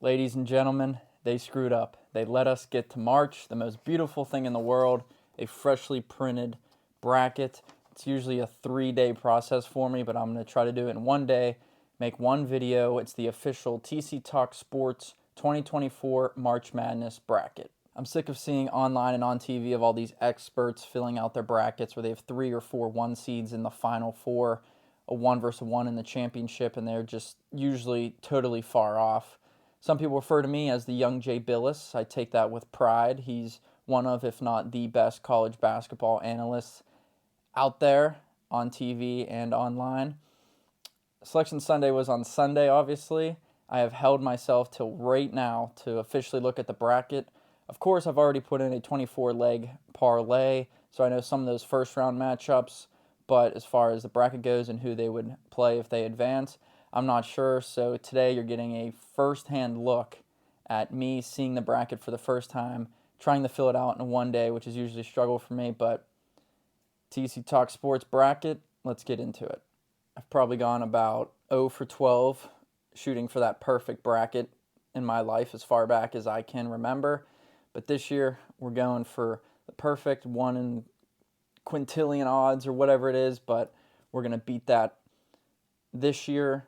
Ladies and gentlemen, they screwed up. They let us get to March, the most beautiful thing in the world, a freshly printed bracket. It's usually a 3-day process for me, but I'm going to try to do it in one day, make one video. It's the official TC Talk Sports 2024 March Madness bracket. I'm sick of seeing online and on TV of all these experts filling out their brackets where they have 3 or 4 one seeds in the final four, a 1 versus 1 in the championship, and they're just usually totally far off. Some people refer to me as the young Jay Billis. I take that with pride. He's one of, if not the best college basketball analysts out there on TV and online. Selection Sunday was on Sunday, obviously. I have held myself till right now to officially look at the bracket. Of course, I've already put in a 24-leg parlay, so I know some of those first-round matchups, but as far as the bracket goes and who they would play if they advance, I'm not sure. So today you're getting a first-hand look at me seeing the bracket for the first time, trying to fill it out in one day, which is usually a struggle for me, but TC Talk Sports bracket, let's get into it. I've probably gone about 0 for 12 shooting for that perfect bracket in my life as far back as I can remember. But this year, we're going for the perfect 1 in quintillion odds or whatever it is, but we're going to beat that this year.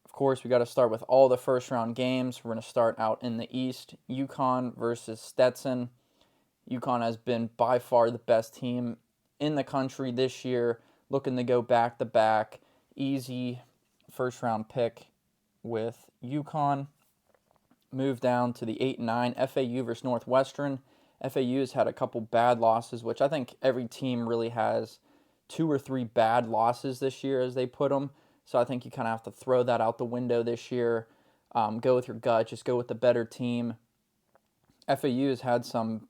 Of course, we got to start with all the first round games. We're going to start out in the East. UConn versus Stetson. UConn has been by far the best team in the country this year, looking to go back to back. Easy first round pick with UConn. Move down to the 8 and 9 FAU versus Northwestern. FAU has had a couple bad losses, which I think every team really has 2 or 3 bad losses this year as they put them. So I think you kind of have to throw that out the window this year. Go with your gut. Just go with the better team. FAU has had some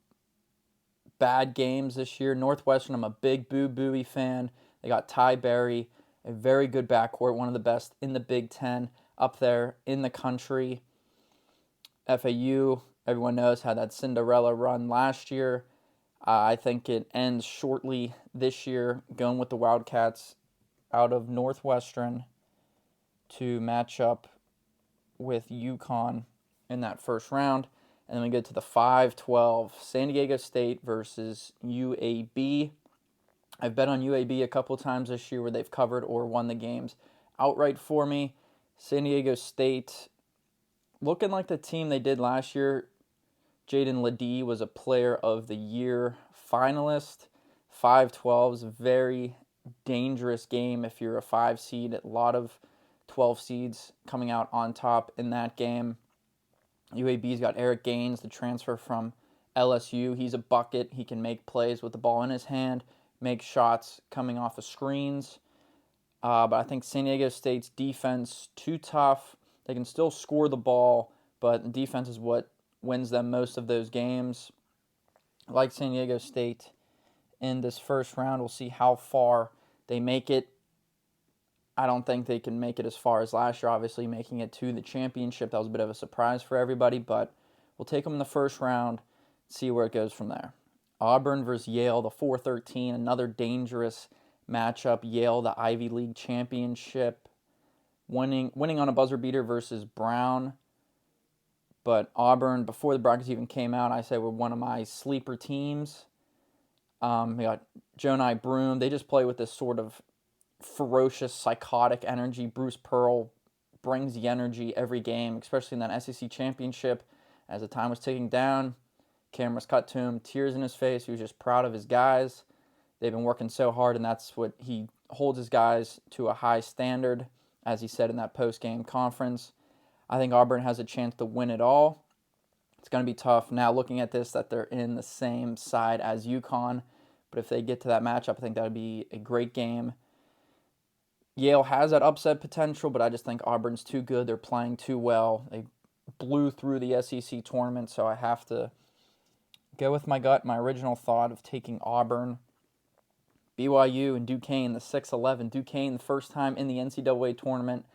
bad games this year. Northwestern, I'm a big Boo Buie fan. They got Ty Berry, a very good backcourt, one of the best in the Big Ten, up there in the country. FAU, everyone knows, had that Cinderella run last year. I think it ends shortly this year, going with the Wildcats out of Northwestern to match up with UConn in that first round. And then we get to the 5-12, San Diego State versus UAB. I've bet on UAB a couple times this year where they've covered or won the games outright for me. San Diego State, looking like the team they did last year. Jaden Ledee was a Player of the Year finalist. 5-12 is a very dangerous game if you're a 5 seed. A lot of 12 seeds coming out on top in that game. UAB's got Eric Gaines, the transfer from LSU. He's a bucket. He can make plays with the ball in his hand, make shots coming off of screens. But I think San Diego State's defense, too tough. They can still score the ball, but defense is what wins them most of those games. I like San Diego State in this first round. We'll see how far they make it. I don't think they can make it as far as last year, obviously making it to the championship. That was a bit of a surprise for everybody, but we'll take them in the first round, see where it goes from there. Auburn versus Yale, the 4-13, another dangerous matchup. Yale, the Ivy League championship, winning on a buzzer beater versus Brown. But Auburn, before the brackets even came out, I said were one of my sleeper teams. We got Jonai Broom. They just play with this sort of ferocious, psychotic energy. Bruce Pearl brings the energy every game, especially in that SEC championship. As the time was ticking down, cameras cut to him, tears in his face. He was just proud of his guys. They've been working so hard, and that's what he holds his guys to a high standard, as he said in that post-game conference. I think Auburn has a chance to win it all. It's going to be tough now looking at this that they're in the same side as UConn. But if they get to that matchup, I think that would be a great game. Yale has that upset potential, but I just think Auburn's too good. They're playing too well. They blew through the SEC tournament, so I have to go with my gut, my original thought of taking Auburn. BYU and Duquesne, the 6-11. Duquesne, the first time in the NCAA tournament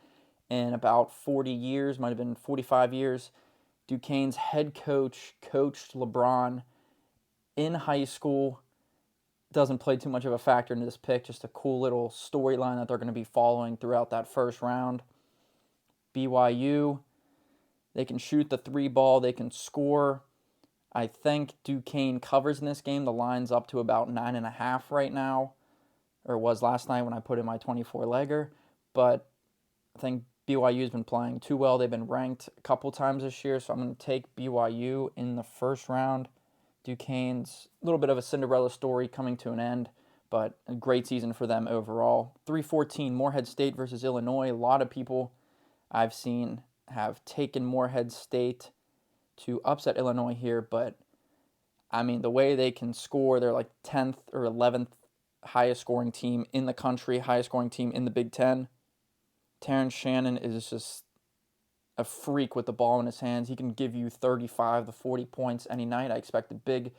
in about 40 years, might have been 45 years. Duquesne's head coach coached LeBron in high school. Doesn't play too much of a factor into this pick, just a cool little storyline that they're going to be following throughout that first round. BYU, They can shoot the three ball. They can score. I think Duquesne covers in this game. The line's up to about 9.5 right now, or was last night when I put in my 24-legger. But I think BYU's been playing too well. They've been ranked a couple times this year, so I'm going to take BYU in the first round. Duquesne's a little bit of a Cinderella story coming to an end, but a great season for them overall. 3:14, Morehead State versus Illinois. A lot of people I've seen have taken Morehead State to upset Illinois here, but I mean, the way they can score, they're like 10th or 11th highest scoring team in the country, highest scoring team in the Big Ten. Terrence Shannon is just a freak with the ball in his hands. He can give you 35 to 40 points any night. I expect a big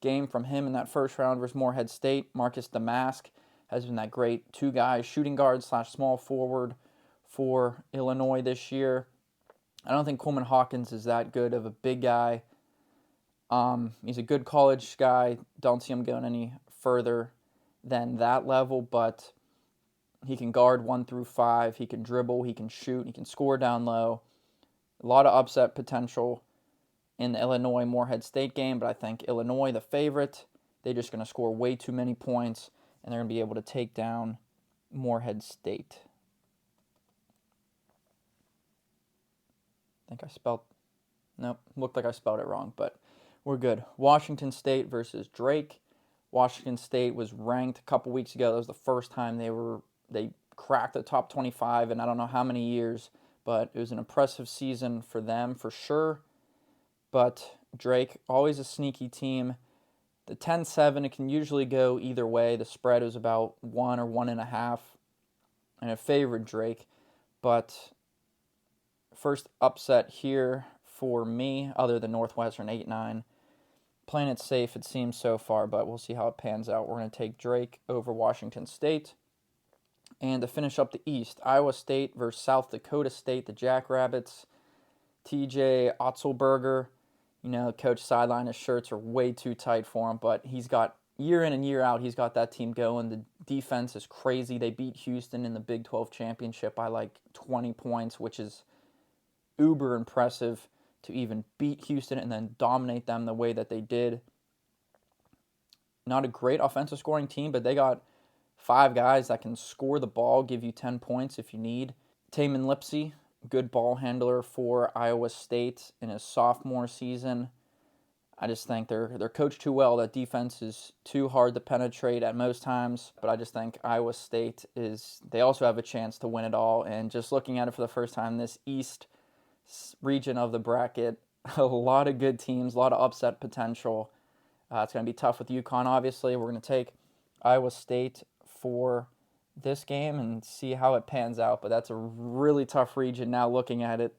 game from him in that first round versus Morehead State. Marcus Damask has been that great two-guy shooting guard / small forward for Illinois this year. I don't think Coleman Hawkins is that good of a big guy. He's a good college guy. Don't see him going any further than that level, but he can guard 1 through 5. He can dribble. He can shoot. He can score down low. A lot of upset potential in the Illinois-Morehead State game, but I think Illinois, the favorite, they're just going to score way too many points, and they're going to be able to take down Morehead State. Nope, looked like I spelled it wrong, but we're good. Washington State versus Drake. Washington State was ranked a couple weeks ago. That was the first time they cracked the top 25 in I don't know how many years, but it was an impressive season for them for sure. But Drake, always a sneaky team. The 10-7, it can usually go either way. The spread was about 1 or 1.5, and it favored Drake. But first upset here for me, other than Northwestern 8-9. Playing it safe, it seems so far, but we'll see how it pans out. We're going to take Drake over Washington State. And to finish up the East, Iowa State versus South Dakota State, the Jackrabbits. TJ Otzelberger, coach sideline, his shirts are way too tight for him, but he's got, year in and year out, he's got that team going. The defense is crazy. They beat Houston in the Big 12 championship by like 20 points, which is uber impressive to even beat Houston and then dominate them the way that they did. Not a great offensive scoring team, but they got 5 guys that can score the ball, give you 10 points if you need. Taman Lipsey, good ball handler for Iowa State in his sophomore season. I just think they're coached too well. That defense is too hard to penetrate at most times, but I just think Iowa State they also have a chance to win it all. And just looking at it for the first time, this East region of the bracket, a lot of good teams, a lot of upset potential. It's going to be tough with UConn, obviously. We're going to take Iowa State for this game and see how it pans out, but that's a really tough region now looking at it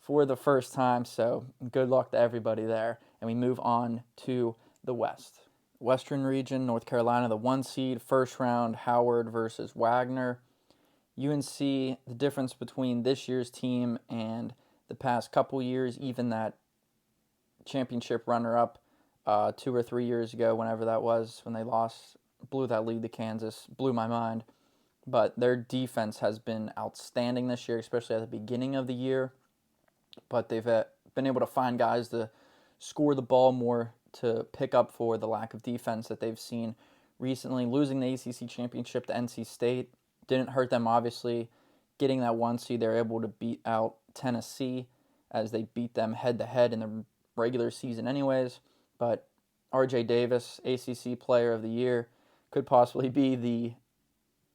for the first time, so good luck to everybody there. And we move on to the West. Western region, North Carolina, the 1 seed, first round, Howard versus Wagner. UNC, the difference between this year's team and the past couple years, even that championship runner-up 2 or 3 years ago, whenever that was, when they blew that lead to Kansas, blew my mind. But their defense has been outstanding this year, especially at the beginning of the year. But they've been able to find guys to score the ball more, to pick up for the lack of defense that they've seen recently. Losing the ACC championship to NC State didn't hurt them, obviously. Getting that 1 seed, they're able to beat out Tennessee as they beat them head-to-head in the regular season anyways. But RJ Davis, ACC Player of the Year, could possibly be the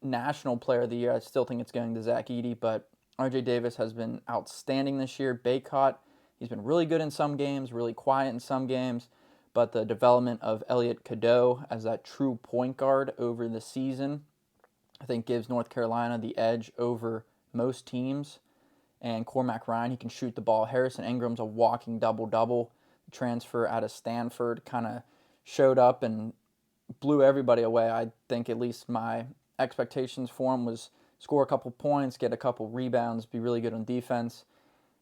National Player of the Year. I still think it's going to Zach Edey, but RJ Davis has been outstanding this year. Baycott, he's been really good in some games, really quiet in some games, but the development of Elliot Cadeau as that true point guard over the season, I think gives North Carolina the edge over most teams. And Cormac Ryan, he can shoot the ball. Harrison Ingram's a walking double-double. Transfer out of Stanford kind of showed up and blew everybody away. I think at least my expectations for him was score a couple points, get a couple rebounds, be really good on defense.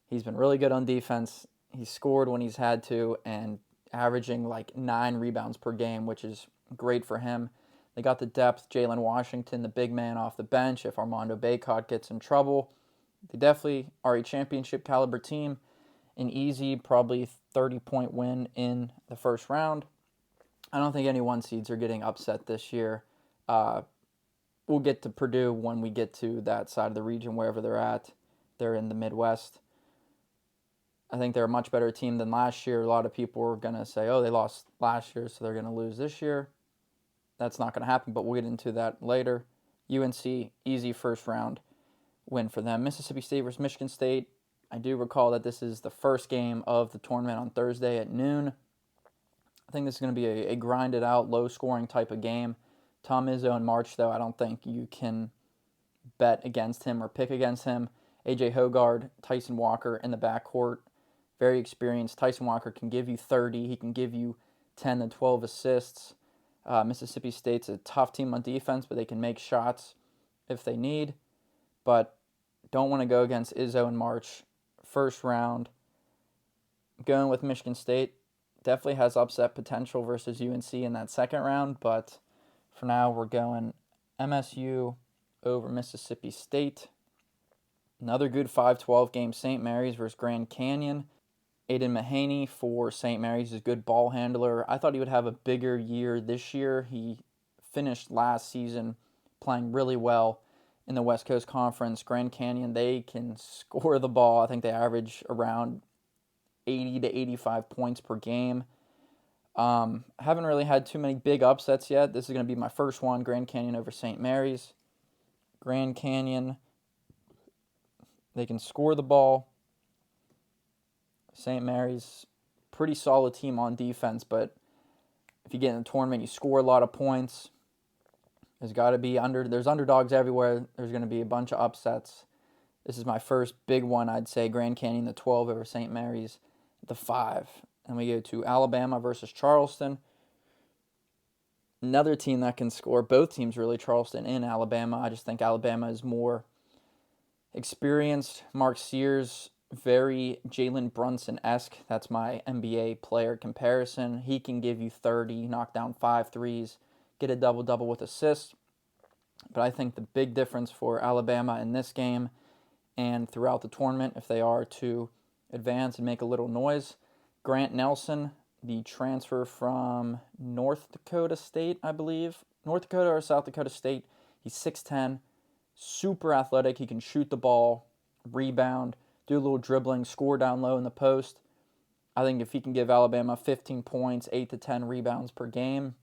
He's been really good on defense. He's scored when he's had to and averaging like 9 rebounds per game, which is great for him. They got the depth, Jalen Washington, the big man off the bench. If Armando Baycott gets in trouble, they definitely are a championship caliber team. an easy, probably 30-point win in the first round. I don't think any one seeds are getting upset this year. We'll get to Purdue when we get to that side of the region, wherever they're at. They're in the Midwest. I think they're a much better team than last year. A lot of people are going to say, oh, they lost last year, so they're going to lose this year. That's not going to happen, but we'll get into that later. UNC, easy first round win for them. Mississippi State versus Michigan State. I do recall that this is the first game of the tournament on Thursday at noon. I think this is going to be a grinded out, low-scoring type of game. Tom Izzo in March, though, I don't think you can bet against him or pick against him. A.J. Hoggard, Tyson Walker in the backcourt, very experienced. Tyson Walker can give you 30. He can give you 10 to 12 assists. Mississippi State's a tough team on defense, but they can make shots if they need. But don't want to go against Izzo in March. First round, going with Michigan State. Definitely has upset potential versus UNC in that second round, but for now we're going MSU over Mississippi State. Another good 5-12 game, St. Mary's versus Grand Canyon. Aiden Mahaney for St. Mary's is a good ball handler. I thought he would have a bigger year this year. He finished last season playing really well in the West Coast Conference. Grand Canyon, they can score the ball. I think they average around 80 to 85 points per game. Haven't really had too many big upsets yet. This is going to be my first one, Grand Canyon over St. Mary's. Grand Canyon, they can score the ball. St. Mary's, pretty solid team on defense, but if you get in the tournament, you score a lot of points. There's underdogs everywhere. There's going to be a bunch of upsets. This is my first big one, I'd say. Grand Canyon, the 12 over St. Mary's, the 5. And we go to Alabama versus Charleston. Another team that can score. Both teams really, Charleston and Alabama. I just think Alabama is more experienced. Mark Sears, very Jalen Brunson-esque. That's my NBA player comparison. He can give you 30, knock down 5 threes, get a double-double with assists. But I think the big difference for Alabama in this game and throughout the tournament, if they are to advance and make a little noise, Grant Nelson, the transfer from North Dakota State, I believe. North Dakota or South Dakota State. He's 6'10", super athletic. He can shoot the ball, rebound, do a little dribbling, score down low in the post. I think if he can give Alabama 15 points, 8 to 10 rebounds per game,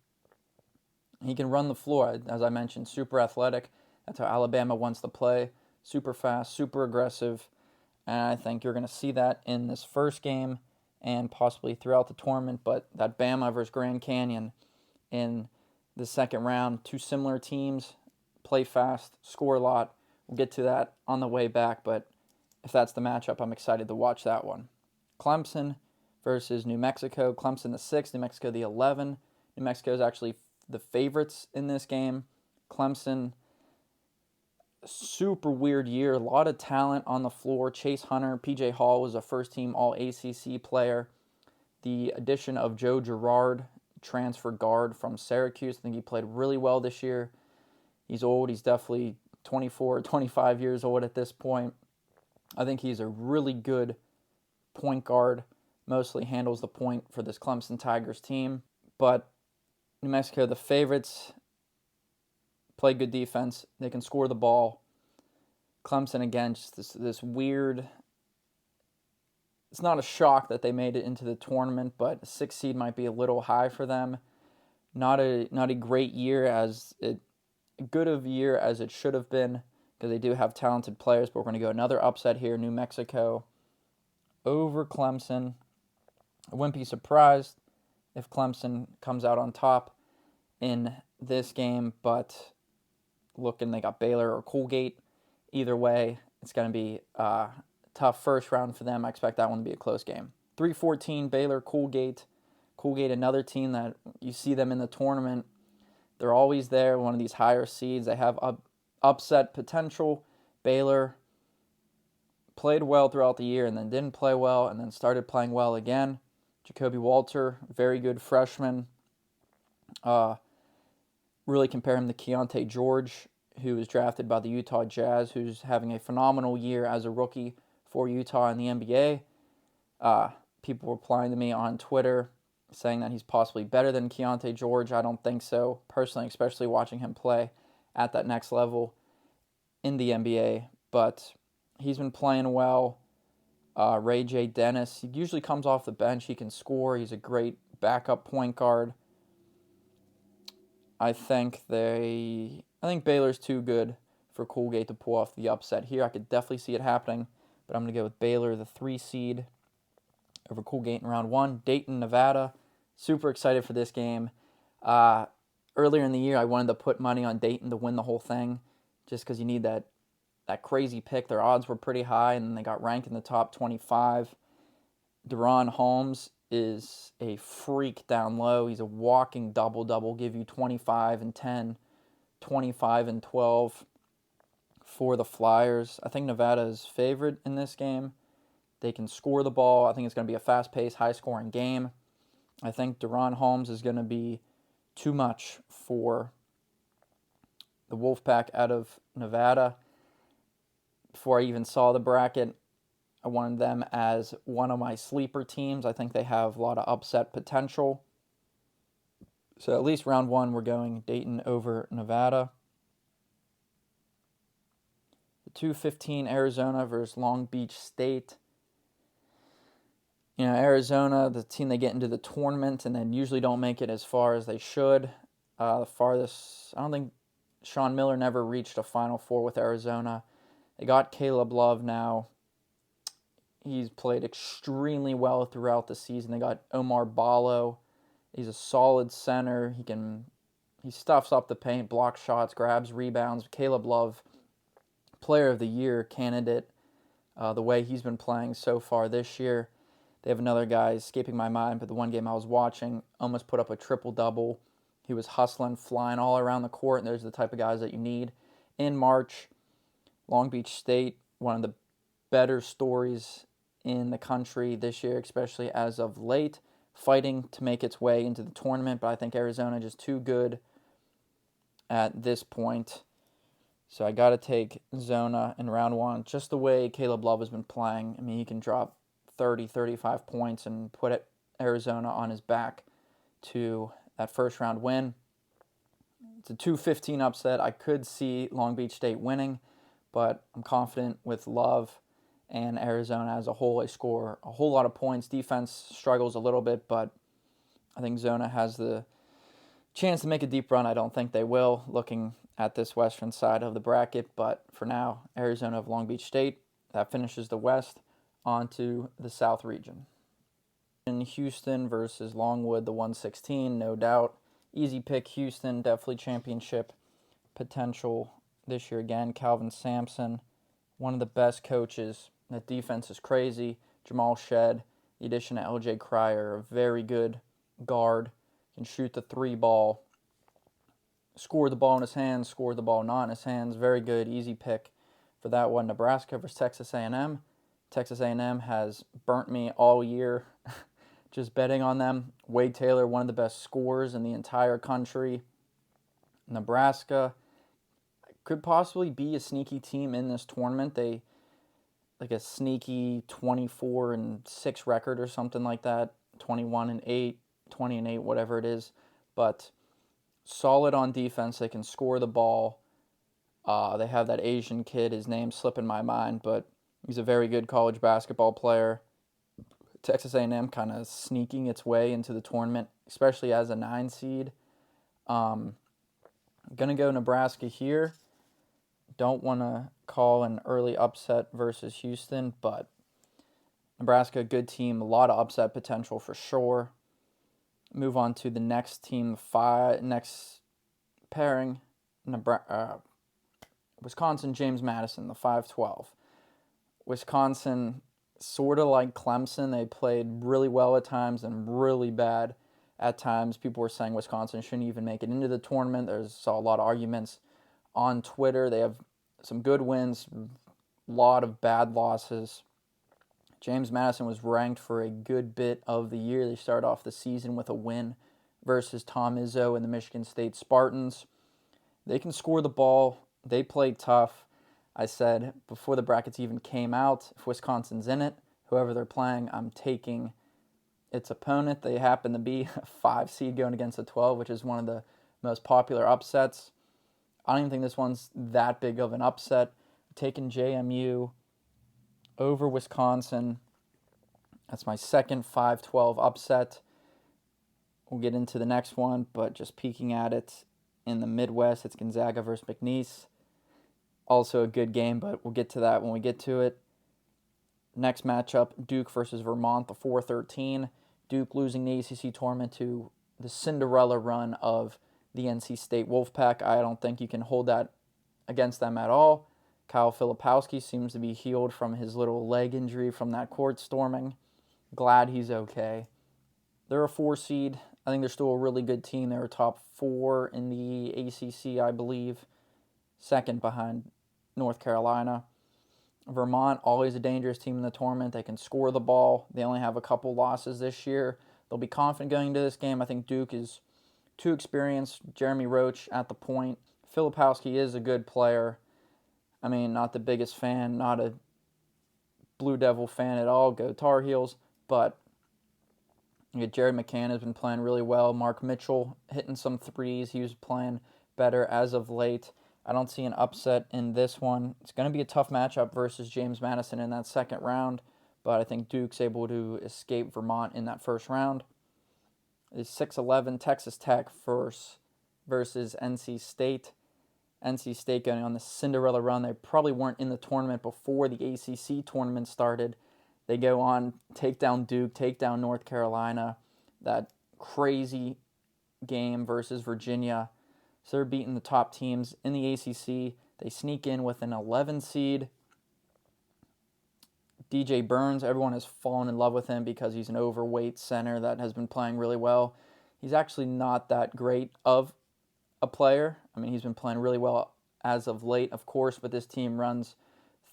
he can run the floor. As I mentioned, super athletic. That's how Alabama wants to play. Super fast, super aggressive. And I think you're going to see that in this first game and possibly throughout the tournament. But that Bama versus Grand Canyon in the second round, two similar teams, play fast, score a lot. We'll get to that on the way back, but if that's the matchup, I'm excited to watch that one. Clemson versus New Mexico. Clemson the 6, New Mexico the 11. New Mexico is actually the favorites in this game. Clemson, super weird year. A lot of talent on the floor. Chase Hunter, P.J. Hall was a first-team All-ACC player. The addition of Joe Girard, transfer guard from Syracuse. I think he played really well this year. He's old. He's definitely 24, 25 years old at this point. I think he's a really good point guard. Mostly handles the point for this Clemson Tigers team. But New Mexico, the favorites, play good defense. They can score the ball. Clemson, again, just this weird... It's not a shock that they made it into the tournament, but a 6 seed might be a little high for them. Not a great year good of a year as it should have been, because they do have talented players, but we're going to go another upset here, New Mexico over Clemson. I wouldn't be surprised if Clemson comes out on top in this game, but looking, they got Baylor or Colgate. Either way, it's going to be a tough first round for them. I expect that one to be a close game. 3-14, Baylor, Colgate. Colgate, another team that you see them in the tournament. They're always there, one of these higher seeds. They have upset potential. Baylor played well throughout the year and then didn't play well and then started playing well again. Jacoby Walter, very good freshman. Really compare him to Keontae George, who was drafted by the Utah Jazz, who's having a phenomenal year as a rookie for Utah in the NBA. People were replying to me on Twitter saying that he's possibly better than Keontae George. I don't think so, personally, especially watching him play at that next level in the NBA. But he's been playing well. Ray J. Dennis, he usually comes off the bench. He can score. He's a great backup point guard. I think Baylor's too good for Colgate to pull off the upset here. I could definitely see it happening, but I'm going to go with Baylor, the 3 seed, over Colgate in round 1. Dayton, Nevada. Super excited for this game. Earlier in the year, I wanted to put money on Dayton to win the whole thing just because you need that crazy pick. Their odds were pretty high, and they got ranked in the top 25. Deron Holmes is a freak down low. He's a walking double-double, give you 25 and 10, 25 and 12 for the Flyers. I think Nevada is favored in this game. They can score the ball. I think it's going to be a fast-paced, high-scoring game. I think Deron Holmes is going to be too much for the Wolfpack out of Nevada. Before I even saw the bracket, I wanted them as one of my sleeper teams. I think they have a lot of upset potential. So at least round 1, we're going Dayton over Nevada. The 2:15 Arizona versus Long Beach State. Arizona, the team, they get into the tournament and then usually don't make it as far as they should. The farthest, I don't think Sean Miller never reached a Final Four with Arizona. They got Caleb Love now. He's played extremely well throughout the season. They got Omar Ballo. He's a solid center. He stuffs up the paint, blocks shots, grabs rebounds. Caleb Love, Player of the Year candidate, the way he's been playing so far this year. They have another guy escaping my mind, but the one game I was watching almost put up a triple-double. He was hustling, flying all around the court, and those are the type of guys that you need. In March, Long Beach State, one of the better stories in the country this year, especially as of late, fighting to make its way into the tournament, but I think Arizona just too good at this point. So I got to take Zona in round 1, just the way Caleb Love has been playing. I mean, he can drop 30, 35 points and put Arizona on his back to that first round win. It's a 2:15 upset. I could see Long Beach State winning, but I'm confident with Love and Arizona as a whole. They score a whole lot of points. Defense struggles a little bit, but I think Zona has the chance to make a deep run. I don't think they will, looking at this western side of the bracket, but for now, Arizona of Long Beach State. That finishes the West. On to the South region. In Houston versus Longwood, the 116, no doubt. Easy pick, Houston, definitely championship potential this year again. Calvin Sampson, one of the best coaches. That defense is crazy. Jamal Shed, the addition of LJ Cryer, a very good guard. Can shoot the 3 ball. Score the ball in his hands, score the ball not in his hands. Very good, easy pick for that one. Nebraska versus Texas A&M. Texas A&M has burnt me all year just betting on them. Wade Taylor, one of the best scorers in the entire country. Nebraska could possibly be a sneaky team in this tournament. They like a sneaky 24-6 record or something like that. 21-8, 20-8, whatever it is. But solid on defense. They can score the ball. They have that Asian kid. His name's slipping my mind, but he's a very good college basketball player. Texas A&M kind of sneaking its way into the tournament, especially as a 9 seed. Going to go Nebraska here. Don't want to call an early upset versus Houston, but Nebraska, good team, a lot of upset potential for sure. Move on to the next team, next pairing, Wisconsin, James Madison, the 5-12. Wisconsin, sort of like Clemson, they played really well at times and really bad at times. People were saying Wisconsin shouldn't even make it into the tournament. Saw a lot of arguments on Twitter. They have some good wins, a lot of bad losses. James Madison was ranked for a good bit of the year. They started off the season with a win versus Tom Izzo and the Michigan State Spartans. They can score the ball. They play tough. I said before the brackets even came out, if Wisconsin's in it, whoever they're playing, I'm taking its opponent. They happen to be a 5 seed going against a 12, which is one of the most popular upsets. I don't even think this one's that big of an upset. I'm taking JMU over Wisconsin. That's my second 5-12 upset. We'll get into the next one, but just peeking at it in the Midwest, it's Gonzaga versus McNeese. Also a good game, but we'll get to that when we get to it. Next matchup, Duke versus Vermont, the 4-13. Duke losing the ACC tournament to the Cinderella run of the NC State Wolfpack. I don't think you can hold that against them at all. Kyle Filipowski seems to be healed from his little leg injury from that court storming. Glad he's okay. They're a 4 seed. I think they're still a really good team. They're a top 4 in the ACC, I believe. Second behind North Carolina. Vermont, always a dangerous team in the tournament. They can score the ball. They only have a couple losses this year. They'll be confident going into this game. I think Duke is too experienced. Jeremy Roach at the point. Filipowski is a good player. I mean, not the biggest fan, not a Blue Devil fan at all. Go Tar Heels. But Jared McCann has been playing really well. Mark Mitchell hitting some threes. He was playing better as of late. I don't see an upset in this one. It's going to be a tough matchup versus James Madison in that second round, but I think Duke's able to escape Vermont in that first round. It's 6-11 Texas Tech versus NC State. NC State going on the Cinderella run. They probably weren't in the tournament before the ACC tournament started. They go on, take down Duke, take down North Carolina. That crazy game versus Virginia. So they're beating the top teams in the ACC. They sneak in with an 11 seed. DJ Burns, everyone has fallen in love with him because he's an overweight center that has been playing really well. He's actually not that great of a player. I mean, he's been playing really well as of late, of course, but this team runs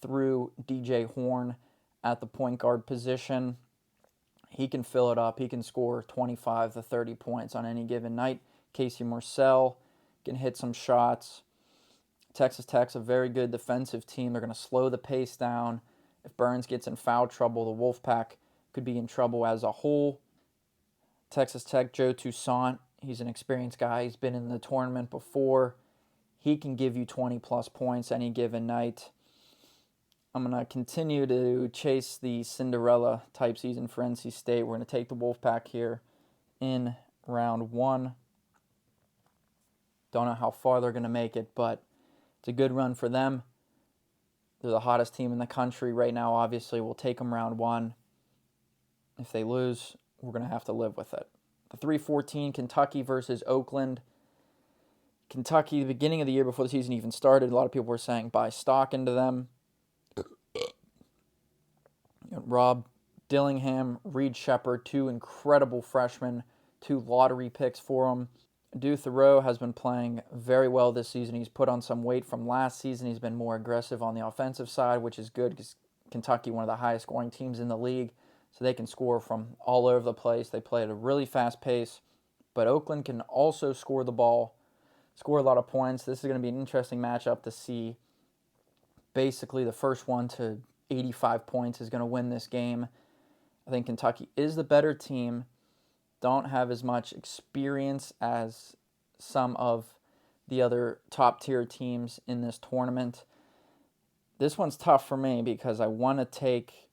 through DJ Horn at the point guard position. He can fill it up. He can score 25 to 30 points on any given night. Casey Marcel can hit some shots. Texas Tech's a very good defensive team. They're going to slow the pace down. If Burns gets in foul trouble, the Wolfpack could be in trouble as a whole. Texas Tech, Joe Toussaint, he's an experienced guy. He's been in the tournament before. He can give you 20-plus points any given night. I'm going to continue to chase the Cinderella type season for NC State. We're going to take the Wolfpack here in round 1. Don't know how far they're going to make it, but it's a good run for them. They're the hottest team in the country right now, obviously. We'll take them round 1. If they lose, we're going to have to live with it. The 3-14, Kentucky versus Oakland. Kentucky, the beginning of the year before the season even started, a lot of people were saying buy stock into them. Rob Dillingham, Reed Shepherd, 2 incredible freshmen, 2 lottery picks for them. Due Thoreau has been playing very well this season. He's put on some weight from last season. He's been more aggressive on the offensive side, which is good because Kentucky, one of the highest scoring teams in the league, so they can score from all over the place. They play at a really fast pace, but Oakland can also score the ball, score a lot of points. This is going to be an interesting matchup to see. Basically, the first one to 85 points is going to win this game. I think Kentucky is the better team. Don't have as much experience as some of the other top-tier teams in this tournament. This one's tough for me because I want to take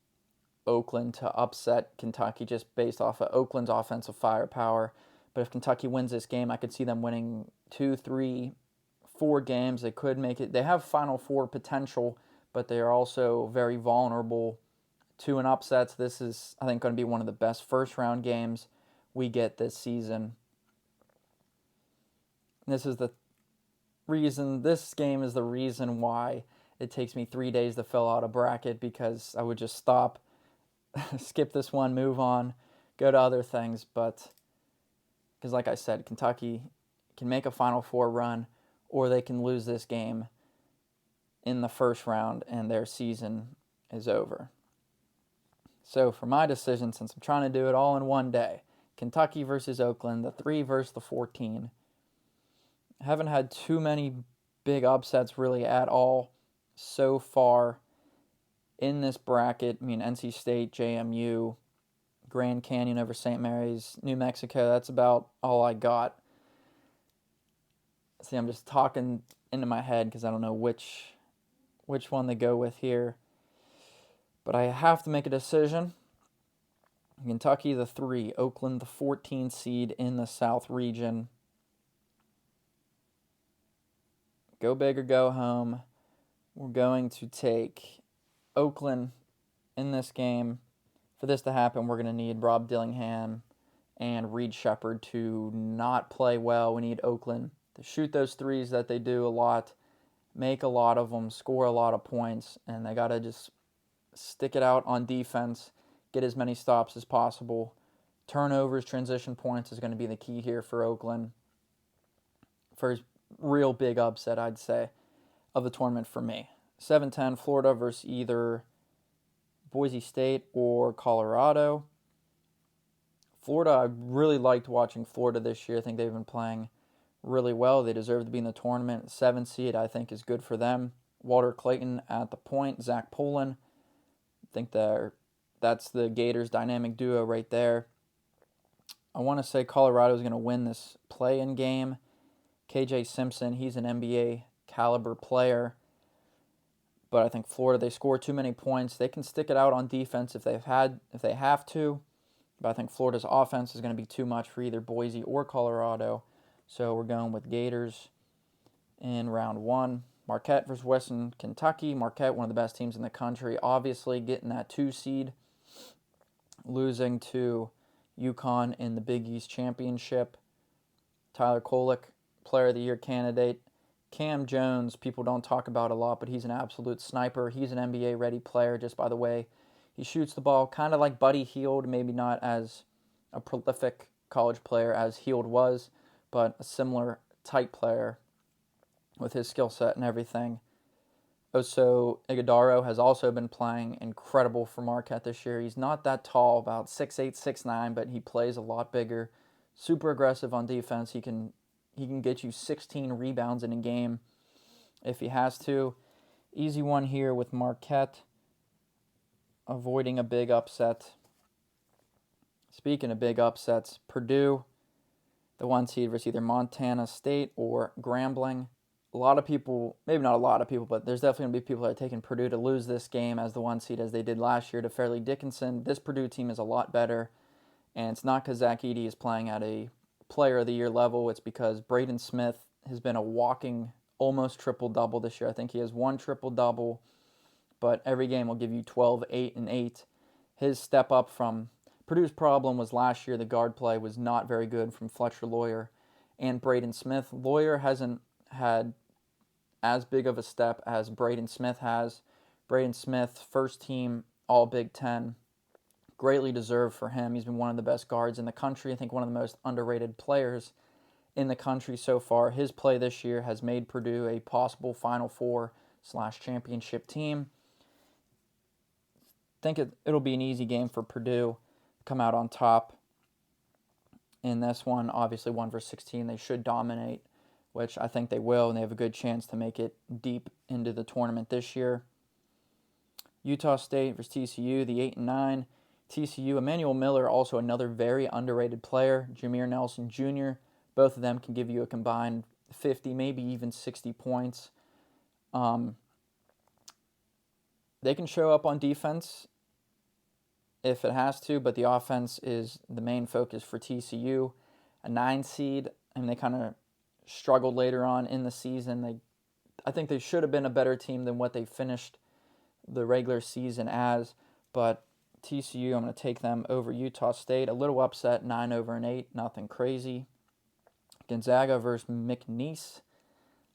Oakland to upset Kentucky just based off of Oakland's offensive firepower. But if Kentucky wins this game, I could see them winning 2, 3, 4 games. They could make it. They have Final Four potential, but they are also very vulnerable to an upset. This is, I think, going to be one of the best first-round games we get this season. This is the reason, this game is the reason why it takes me 3 days to fill out a bracket, because I would just stop, skip this one, move on, go to other things. But because like I said, Kentucky can make a Final Four run, or they can lose this game in the first round and their season is over. So for my decision, since I'm trying to do it all in one day, Kentucky versus Oakland, the 3 versus the 14. I haven't had too many big upsets really at all so far in this bracket. I mean, NC State, JMU, Grand Canyon over St. Mary's, New Mexico. That's about all I got. See, I'm just talking into my head because I don't know which one to go with here. But I have to make a decision. Kentucky, the 3. Oakland, the 14 seed in the South region. Go big or go home. We're going to take Oakland in this game. For this to happen, we're going to need Rob Dillingham and Reed Shepherd to not play well. We need Oakland to shoot those threes that they do a lot, make a lot of them, score a lot of points, and they got to just stick it out on defense, get as many stops as possible. Turnovers, transition points is going to be the key here for Oakland. First real big upset, I'd say, of the tournament for me. 7-10, Florida versus either Boise State or Colorado. Florida, I really liked watching Florida this year. I think they've been playing really well. They deserve to be in the tournament. 7 seed, I think, is good for them. Walter Clayton at the point, Zach Poland. I think that's the Gators dynamic duo right there. I want to say Colorado is going to win this play-in game. KJ Simpson, he's an NBA caliber player. But I think Florida, they score too many points. They can stick it out on defense if they have to. But I think Florida's offense is going to be too much for either Boise or Colorado. So we're going with Gators in round 1. Marquette versus Western Kentucky. Marquette, one of the best teams in the country, obviously getting that 2 seed, losing to UConn in the Big East Championship. Tyler Kolek, Player of the Year candidate. Cam Jones, people don't talk about a lot, but he's an absolute sniper. He's an NBA-ready player just by the way he shoots the ball, kind of like Buddy Hield, maybe not as a prolific college player as Hield was, but a similar type player with his skill set and everything. Oso Ighodaro has also been playing incredible for Marquette this year. He's not that tall, about 6'8", 6'9", but he plays a lot bigger. Super aggressive on defense. He can get you 16 rebounds in a game if he has to. Easy one here with Marquette, avoiding a big upset. Speaking of big upsets, Purdue, the 1 seed versus either Montana State or Grambling. A lot of people, maybe not a lot of people, but there's definitely going to be people that are taking Purdue to lose this game as the 1 seed as they did last year to Fairleigh Dickinson. This Purdue team is a lot better, and it's not because Zach Edey is playing at a Player of the Year level. It's because Braden Smith has been a walking almost triple-double this year. I think he has 1 triple-double, but every game will give you 12, 8, and 8. His step up from Purdue's problem was last year the guard play was not very good from Fletcher Loyer and Braden Smith. Loyer hasn't had as big of a step as Braden Smith has. Braden Smith, first team All Big Ten, greatly deserved for him. He's been one of the best guards in the country. I think one of the most underrated players in the country so far. His play this year has made Purdue a possible Final Four/championship team. I think it'll be an easy game for Purdue to come out on top in this one. Obviously, 1 versus 16, they should dominate, which I think they will, and they have a good chance to make it deep into the tournament this year. Utah State versus TCU, the 8 and 9. TCU, Emmanuel Miller, also another very underrated player. Jameer Nelson Jr., both of them can give you a combined 50, maybe even 60 points. They can show up on defense if it has to, but the offense is the main focus for TCU. A 9 seed, and they kind of struggled later on in the season. I think they should have been a better team than what they finished the regular season as, but TCU, I'm going to take them over Utah State. A little upset, 9-8, nothing crazy. Gonzaga versus McNeese.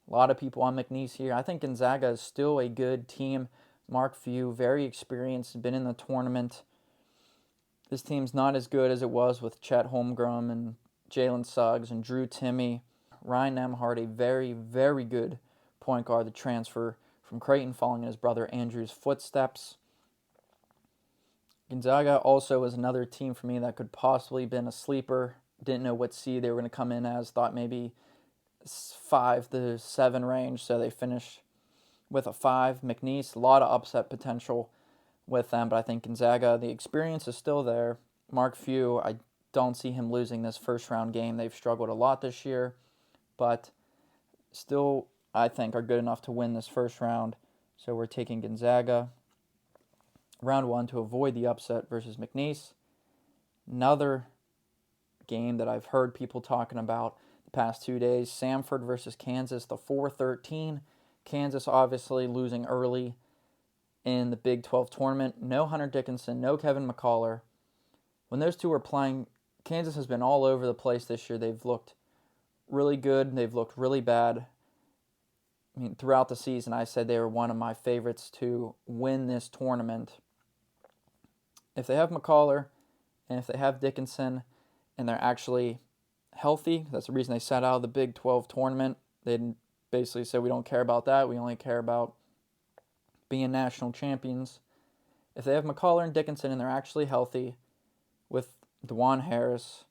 A lot of people on McNeese here. I think Gonzaga is still a good team. Mark Few, very experienced, been in the tournament. This team's not as good as it was with Chet Holmgren and Jalen Suggs and Drew Timme. Ryan Nembhard, a very, very good point guard, the transfer from Creighton, following in his brother Andrew's footsteps. Gonzaga also was another team for me that could possibly have been a sleeper. Didn't know what seed they were going to come in as. Thought maybe 5 to 7 range, so they finished with a 5. McNeese, a lot of upset potential with them, but I think Gonzaga, the experience is still there. Mark Few, I don't see him losing this first round game. They've struggled a lot this year, but still, I think, are good enough to win this first round. So we're taking Gonzaga. Round 1 to avoid the upset versus McNeese. Another game that I've heard people talking about the past 2 days, Samford versus Kansas, the 4-13. Kansas obviously losing early in the Big 12 tournament. No Hunter Dickinson, no Kevin McCullar. When those two are playing, Kansas has been all over the place this year. They've looked really good. They've looked really bad. I mean, throughout the season, I said they were one of my favorites to win this tournament. If they have McCullar and if they have Dickinson and they're actually healthy, that's the reason they sat out of the Big 12 tournament. They basically said, we don't care about that. We only care about being national champions. If they have McCullar and Dickinson and they're actually healthy with DeJuan Harris,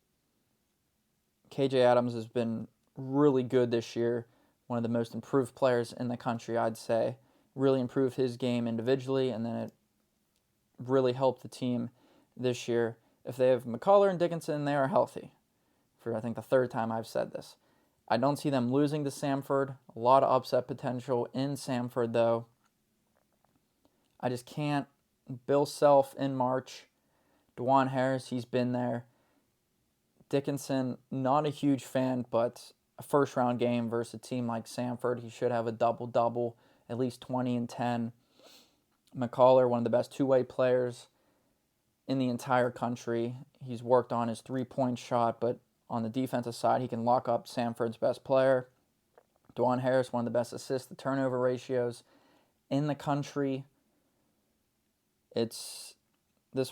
KJ Adams has been really good this year. One of the most improved players in the country, I'd say. Really improved his game individually, and then it really helped the team this year. If they have McCullar and Dickinson, they are healthy. For, I think, the third time I've said this. I don't see them losing to Samford. A lot of upset potential in Samford, though. I just can't. Bill Self in March. DeJuan Harris, he's been there. Dickinson, not a huge fan, but a first-round game versus a team like Samford, he should have a double-double, at least 20 and 10. McCullar, one of the best two-way players in the entire country. He's worked on his three-point shot, but on the defensive side, he can lock up Samford's best player. DeJuan Harris, one of the best assist-to-turnover ratios in the country. This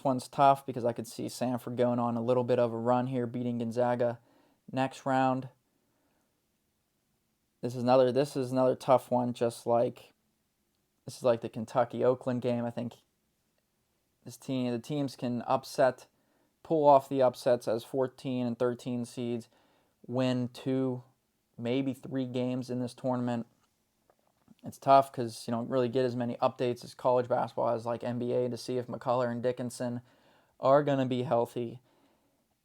one's tough because I could see Samford going on a little bit of a run here, beating Gonzaga next round. This is another tough one, this is like the Kentucky-Oakland game. I think the teams can pull off the upsets as 14 and 13 seeds, win 2, maybe 3 games in this tournament. It's tough because you don't really get as many updates as college basketball as like NBA to see if McCullar and Dickinson are going to be healthy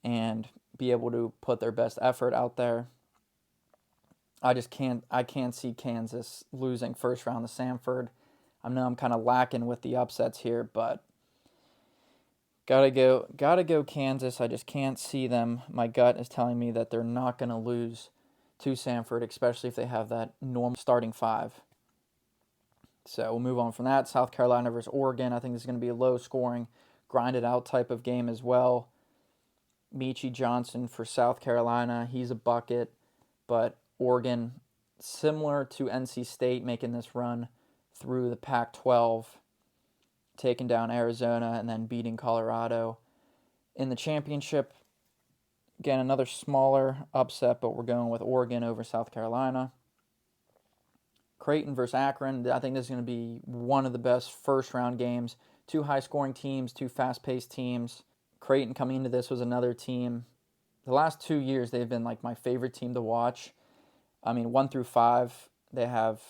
and be able to put their best effort out there. I can't see Kansas losing first round to Samford. I know I'm kind of lacking with the upsets here, but gotta go Kansas. I just can't see them. My gut is telling me that they're not going to lose to Samford, especially if they have that normal starting 5. So we'll move on from that. South Carolina versus Oregon. I think this is going to be a low-scoring, grinded-out type of game as well. Michi Johnson for South Carolina. He's a bucket. But Oregon, similar to NC State, making this run through the Pac-12, taking down Arizona and then beating Colorado. In the championship, again, another smaller upset, but we're going with Oregon over South Carolina. Creighton versus Akron. I think this is going to be one of the best first-round games. 2 high-scoring teams, 2 fast-paced teams. Creighton coming into this was another team. The last 2 years, they've been like my favorite team to watch. I mean, 1 through 5, they have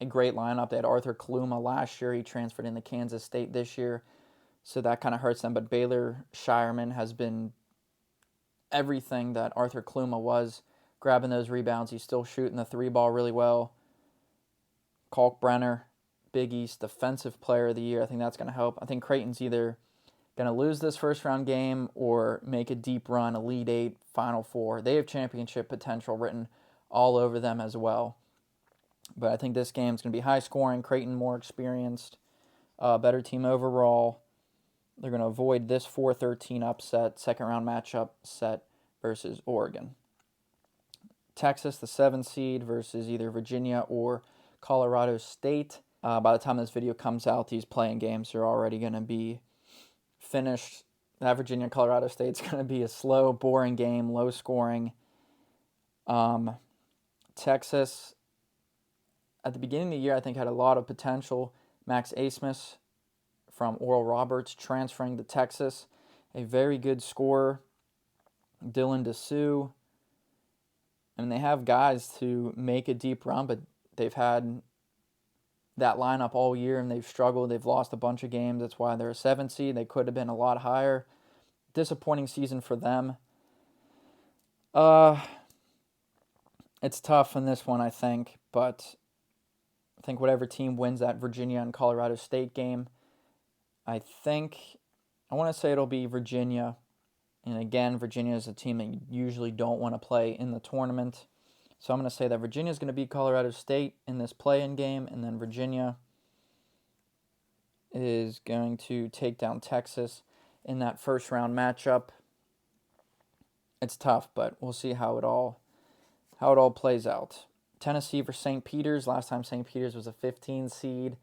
a great lineup. They had Arthur Kaluma last year. He transferred into Kansas State this year, so that kind of hurts them. But Baylor Shireman has been everything that Arthur Kaluma was, grabbing those rebounds. He's still shooting the 3-ball really well. Kalkbrenner, Big East Defensive Player of the Year. I think that's going to help. I think Creighton's either going to lose this first-round game or make a deep run, Elite 8, Final 4. They have championship potential written all over them as well. But I think this game is going to be high-scoring. Creighton more experienced, better team overall. They're going to avoid this 4-13 upset, second-round matchup set versus Oregon. Texas, the 7 seed, versus either Virginia or Colorado State. By the time this video comes out, these playing games are already going to be finished. That Virginia-Colorado State's going to be a slow, boring game, low scoring. Texas, at the beginning of the year, I think had a lot of potential. Max Asmus from Oral Roberts transferring to Texas, a very good scorer. Dylan Dessou. I mean, they have guys to make a deep run, but they've had that lineup all year, and they've struggled. They've lost a bunch of games. That's why they're a 7 seed. They could have been a lot higher. Disappointing season for them. It's tough in this one, I think, but I think whatever team wins that Virginia and Colorado State game, I want to say it'll be Virginia. And again, Virginia is a team that you usually don't want to play in the tournament. So I'm going to say that Virginia is going to beat Colorado State in this play-in game, and then Virginia is going to take down Texas in that first round matchup. It's tough, but we'll see how it all plays out. Tennessee versus St. Peter's. Last time St. Peter's was a 15 seed,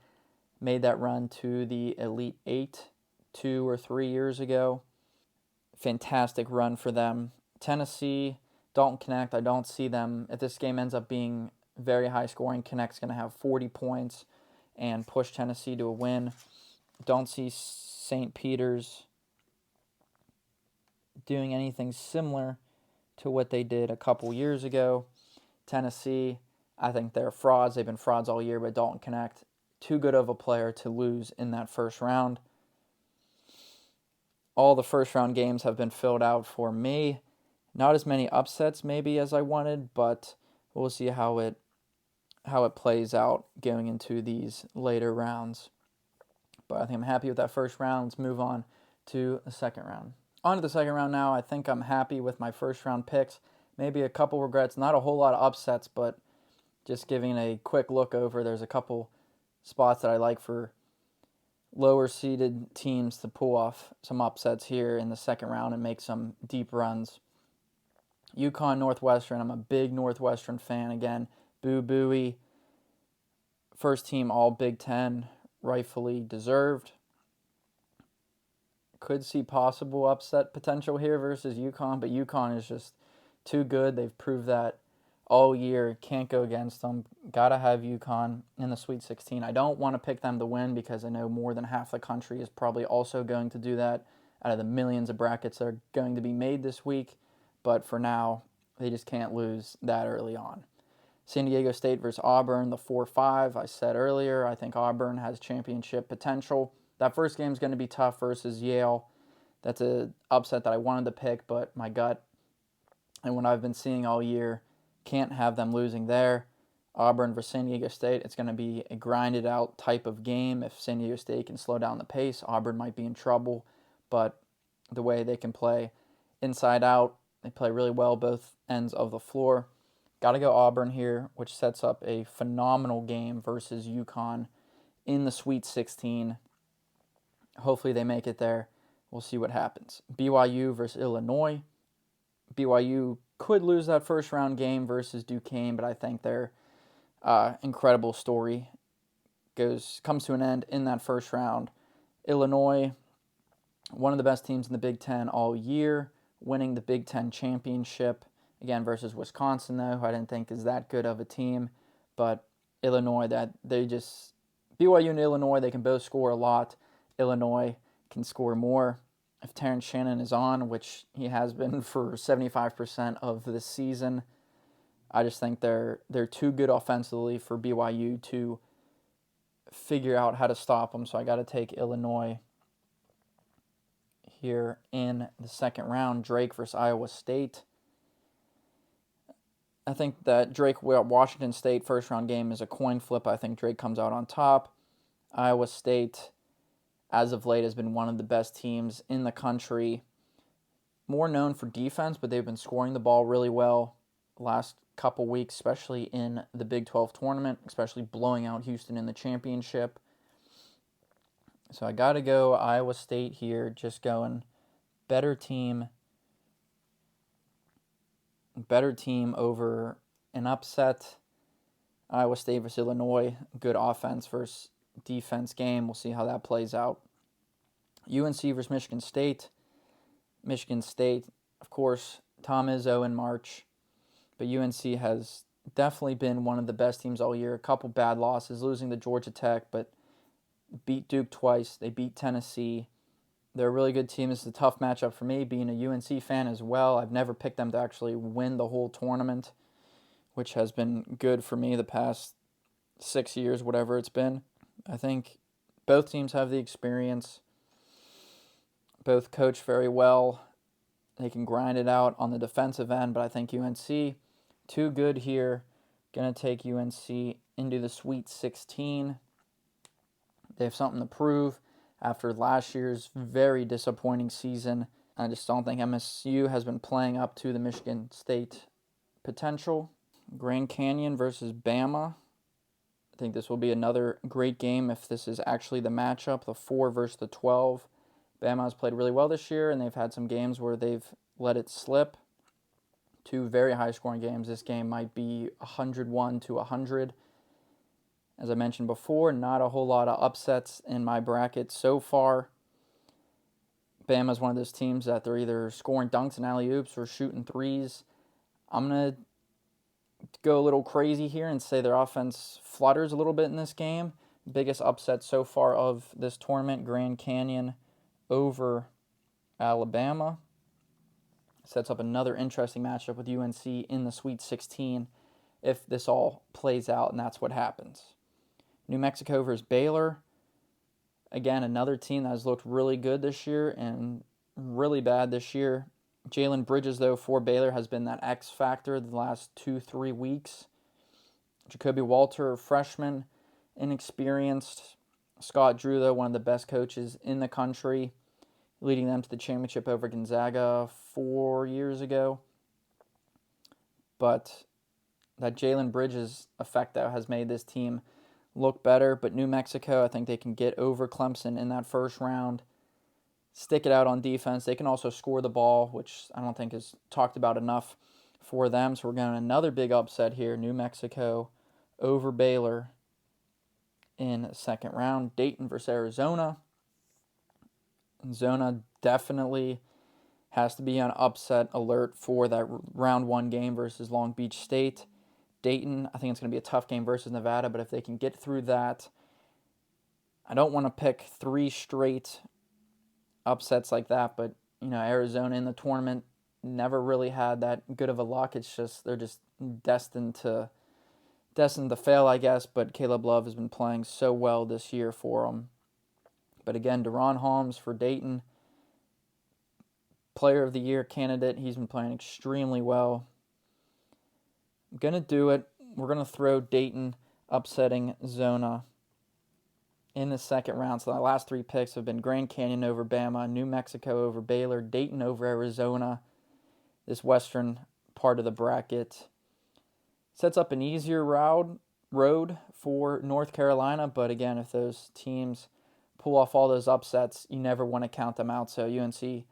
made that run to the Elite Eight 2 or 3 years ago. Fantastic run for them. Tennessee, Dalton Knecht, I don't see them. If this game ends up being very high scoring, Knecht's going to have 40 points and push Tennessee to a win. Don't see St. Peter's doing anything similar to what they did a couple years ago. Tennessee, I think they're frauds. They've been frauds all year, but Dalton Knecht, too good of a player to lose in that first round. All the first round games have been filled out for me. Not as many upsets maybe as I wanted, but we'll see how it plays out going into these later rounds. But I think I'm happy with that first round. Let's move on to the second round. On to the second round now. I think I'm happy with my first round picks. Maybe a couple regrets. Not a whole lot of upsets, but just giving a quick look over, there's a couple spots that I like for lower seeded teams to pull off some upsets here in the second round and make some deep runs. UConn, Northwestern. I'm a big Northwestern fan again. Boo Buie, first team all Big Ten, rightfully deserved. Could see possible upset potential here versus UConn, but UConn is just too good. They've proved that all year. Can't go against them. Gotta have UConn in the Sweet 16. I don't want to pick them to win because I know more than half the country is probably also going to do that out of the millions of brackets that are going to be made this week. But for now, they just can't lose that early on. San Diego State versus Auburn, the 4-5. I said earlier, I think Auburn has championship potential. That first game is going to be tough versus Yale. That's an upset that I wanted to pick, but my gut and what I've been seeing all year, can't have them losing there. Auburn versus San Diego State, it's going to be a grinded out type of game. If San Diego State can slow down the pace, Auburn might be in trouble. But the way they can play inside out, they play really well both ends of the floor. Got to go Auburn here, which sets up a phenomenal game versus UConn in the Sweet 16. Hopefully they make it there. We'll see what happens. BYU versus Illinois. BYU could lose that first round game versus Duquesne, but I think their incredible story comes to an end in that first round. Illinois, one of the best teams in the Big Ten all year, winning the Big Ten championship. Again, versus Wisconsin, though, who I didn't think is that good of a team. But Illinois, BYU and Illinois, they can both score a lot. Illinois can score more. If Terrence Shannon is on, which he has been for 75% of the season, I just think they're too good offensively for BYU to figure out how to stop them. So I got to take Illinois here in the second round. Drake versus Iowa State. I think that Washington State first round game is a coin flip. I think Drake comes out on top. Iowa State, as of late, has been one of the best teams in the country. More known for defense, but they've been scoring the ball really well the last couple weeks, especially in the Big 12 tournament, especially blowing out Houston in the championship. So I got to go Iowa State here, just going better team over an upset. Iowa State versus Illinois, good offense versus defense game. We'll see how that plays out. UNC versus Michigan State. Michigan State, of course, Tom Izzo in March, but UNC has definitely been one of the best teams all year. A couple bad losses, losing to Georgia Tech, but beat Duke twice. They beat Tennessee. They're a really good team. This is a tough matchup for me, being a UNC fan as well. I've never picked them to actually win the whole tournament, which has been good for me the past 6 years, whatever it's been. I think both teams have the experience. Both coach very well. They can grind it out on the defensive end, but I think UNC, too good here. Going to take UNC into the Sweet 16. They have something to prove after last year's very disappointing season. I just don't think MSU has been playing up to the Michigan State potential. Grand Canyon versus Bama. I think this will be another great game if this is actually the matchup, the 4 versus the 12. Bama has played really well this year, and they've had some games where they've let it slip. 2 very high-scoring games. This game might be 101 to 100. As I mentioned before, not a whole lot of upsets in my bracket so far. Bama's one of those teams that they're either scoring dunks and alley-oops or shooting threes. I'm going to go a little crazy here and say their offense flutters a little bit in this game. Biggest upset so far of this tournament, Grand Canyon over Alabama. Sets up another interesting matchup with UNC in the Sweet 16 if this all plays out and that's what happens. New Mexico versus Baylor. Again, another team that has looked really good this year and really bad this year. Jalen Bridges, though, for Baylor has been that X factor the last 2-3 weeks. Jacoby Walter, freshman, inexperienced. Scott Drew, though, one of the best coaches in the country, leading them to the championship over Gonzaga 4 years ago. But that Jalen Bridges effect, though, has made this team look better. But New Mexico, I think they can get over Clemson in that first round, stick it out on defense. They can also score the ball, which I don't think is talked about enough for them. So we're getting another big upset here. New Mexico over Baylor in the second round. Dayton versus Arizona. Zona definitely has to be on upset alert for that round 1 game versus Long Beach State. Dayton, I think it's going to be a tough game versus Nevada, but if they can get through that, I don't want to pick 3 straight upsets like that, but Arizona in the tournament never really had that good of a luck. It's just they're just destined to fail, I guess. But Caleb Love has been playing so well this year for them. But again, Deron Holmes for Dayton, Player of the Year candidate. He's been playing extremely well. I'm gonna do it. We're gonna throw Dayton upsetting Zona in the second round. So the last 3 picks have been Grand Canyon over Bama, New Mexico over Baylor, Dayton over Arizona. This western part of the bracket sets up an easier road for North Carolina. But again, if those teams pull off all those upsets, you never want to count them out. So UNC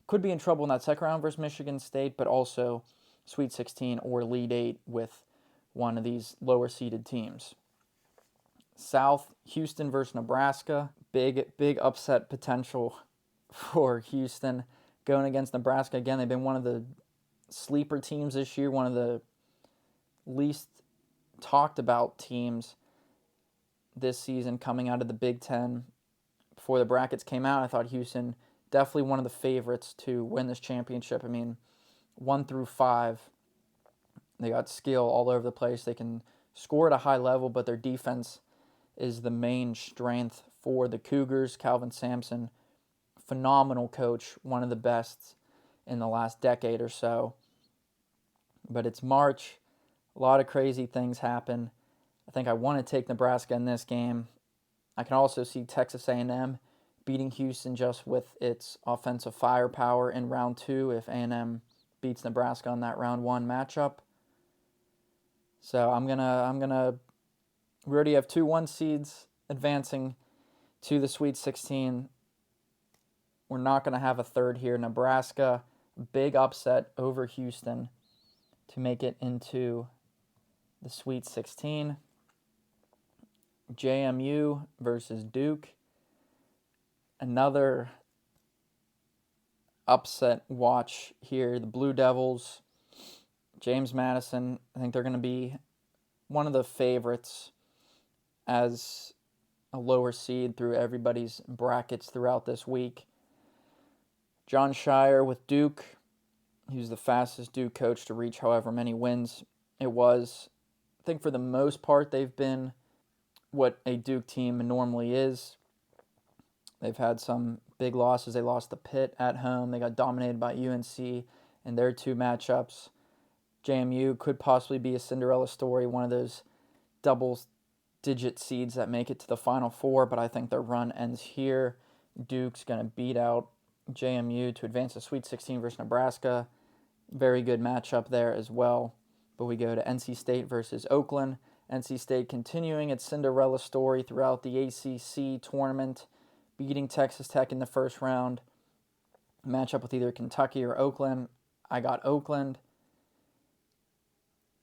could be in trouble in that second round versus Michigan State, but also Sweet 16 or Elite 8 with one of these lower-seeded teams. South, Houston versus Nebraska. Big upset potential for Houston going against Nebraska. Again, they've been one of the sleeper teams this year, one of the least talked about teams this season coming out of the Big Ten. Before the brackets came out, I thought Houston definitely one of the favorites to win this championship. I mean, 1 through 5, they got skill all over the place. They can score at a high level, but their defense is the main strength for the Cougars. Calvin Sampson, phenomenal coach, one of the best in the last decade or so. But it's March. A lot of crazy things happen. I think I want to take Nebraska in this game. I can also see Texas A&M beating Houston just with its offensive firepower in round 2 if A&M beats Nebraska on that round 1 matchup. So I'm gonna we already have 2 1 seeds advancing to the Sweet 16. We're not going to have a third here. Nebraska, big upset over Houston to make it into the Sweet 16. JMU versus Duke. Another upset watch here. The Blue Devils, James Madison, I think they're going to be one of the favorites as a lower seed through everybody's brackets throughout this week. John Shire with Duke. He was the fastest Duke coach to reach however many wins it was. I think for the most part they've been what a Duke team normally is. They've had some big losses. They lost to Pitt at home. They got dominated by UNC in their two matchups. JMU could possibly be a Cinderella story, one of those double-digit seeds that make it to the Final Four, but I think their run ends here. Duke's going to beat out JMU to advance to Sweet 16 versus Nebraska. Very good matchup there as well. But we go to NC State versus Oakland. NC State continuing its Cinderella story throughout the ACC tournament, beating Texas Tech in the first round. Matchup with either Kentucky or Oakland. I got Oakland.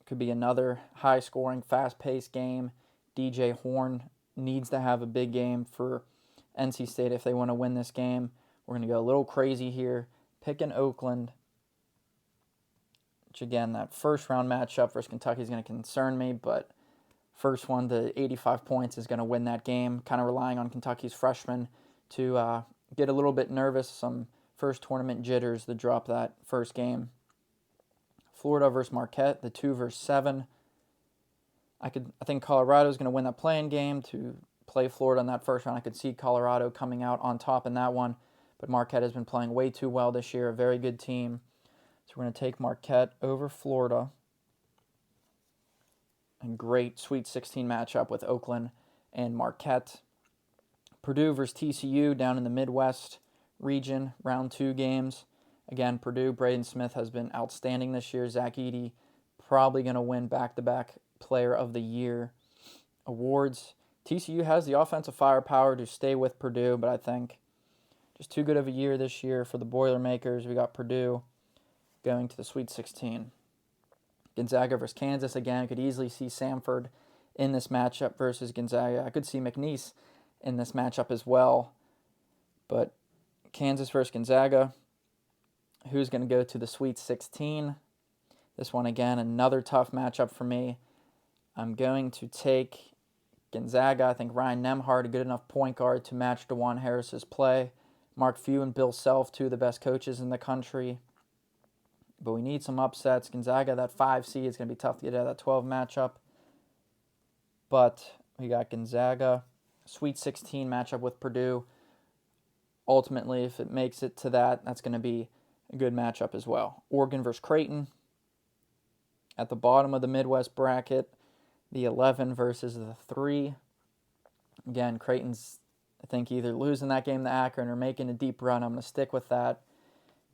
Could be another high-scoring, fast-paced game. DJ Horn needs to have a big game for NC State if they want to win this game. We're going to go a little crazy here. Picking Oakland. Which, again, that first-round matchup versus Kentucky is going to concern me, but first one to 85 points is going to win that game. Kind of relying on Kentucky's freshmen to get a little bit nervous, some first tournament jitters to drop that first game. Florida versus Marquette, the 2 versus 7. I think Colorado's going to win that play-in game to play Florida in that first round. I could see Colorado coming out on top in that one, but Marquette has been playing way too well this year. A very good team. So we're going to take Marquette over Florida. A great Sweet 16 matchup with Oakland and Marquette. Purdue versus TCU down in the Midwest region, round 2 games. Again, Purdue, Braden Smith has been outstanding this year. Zach Edey probably going to win back-to-back Player of the Year awards. TCU has the offensive firepower to stay with Purdue, but I think just too good of a year this year for the Boilermakers. We got Purdue going to the Sweet 16. Gonzaga versus Kansas. Again, I could easily see Samford in this matchup versus Gonzaga. I could see McNeese in this matchup as well. But Kansas versus Gonzaga. Who's going to go to the Sweet 16? This one, again, another tough matchup for me. I'm going to take Gonzaga. I think Ryan Nembhard, a good enough point guard to match DeJuan Harris's play. Mark Few and Bill Self, two of the best coaches in the country. But we need some upsets. Gonzaga, that 5 seed, is going to be tough to get out of that 12 matchup. But we got Gonzaga, Sweet 16 matchup with Purdue. Ultimately, if it makes it to that, that's going to be a good matchup as well. Oregon versus Creighton. At the bottom of the Midwest bracket, the 11 versus the 3. Again, Creighton's, I think, either losing that game to Akron or making a deep run. I'm going to stick with that.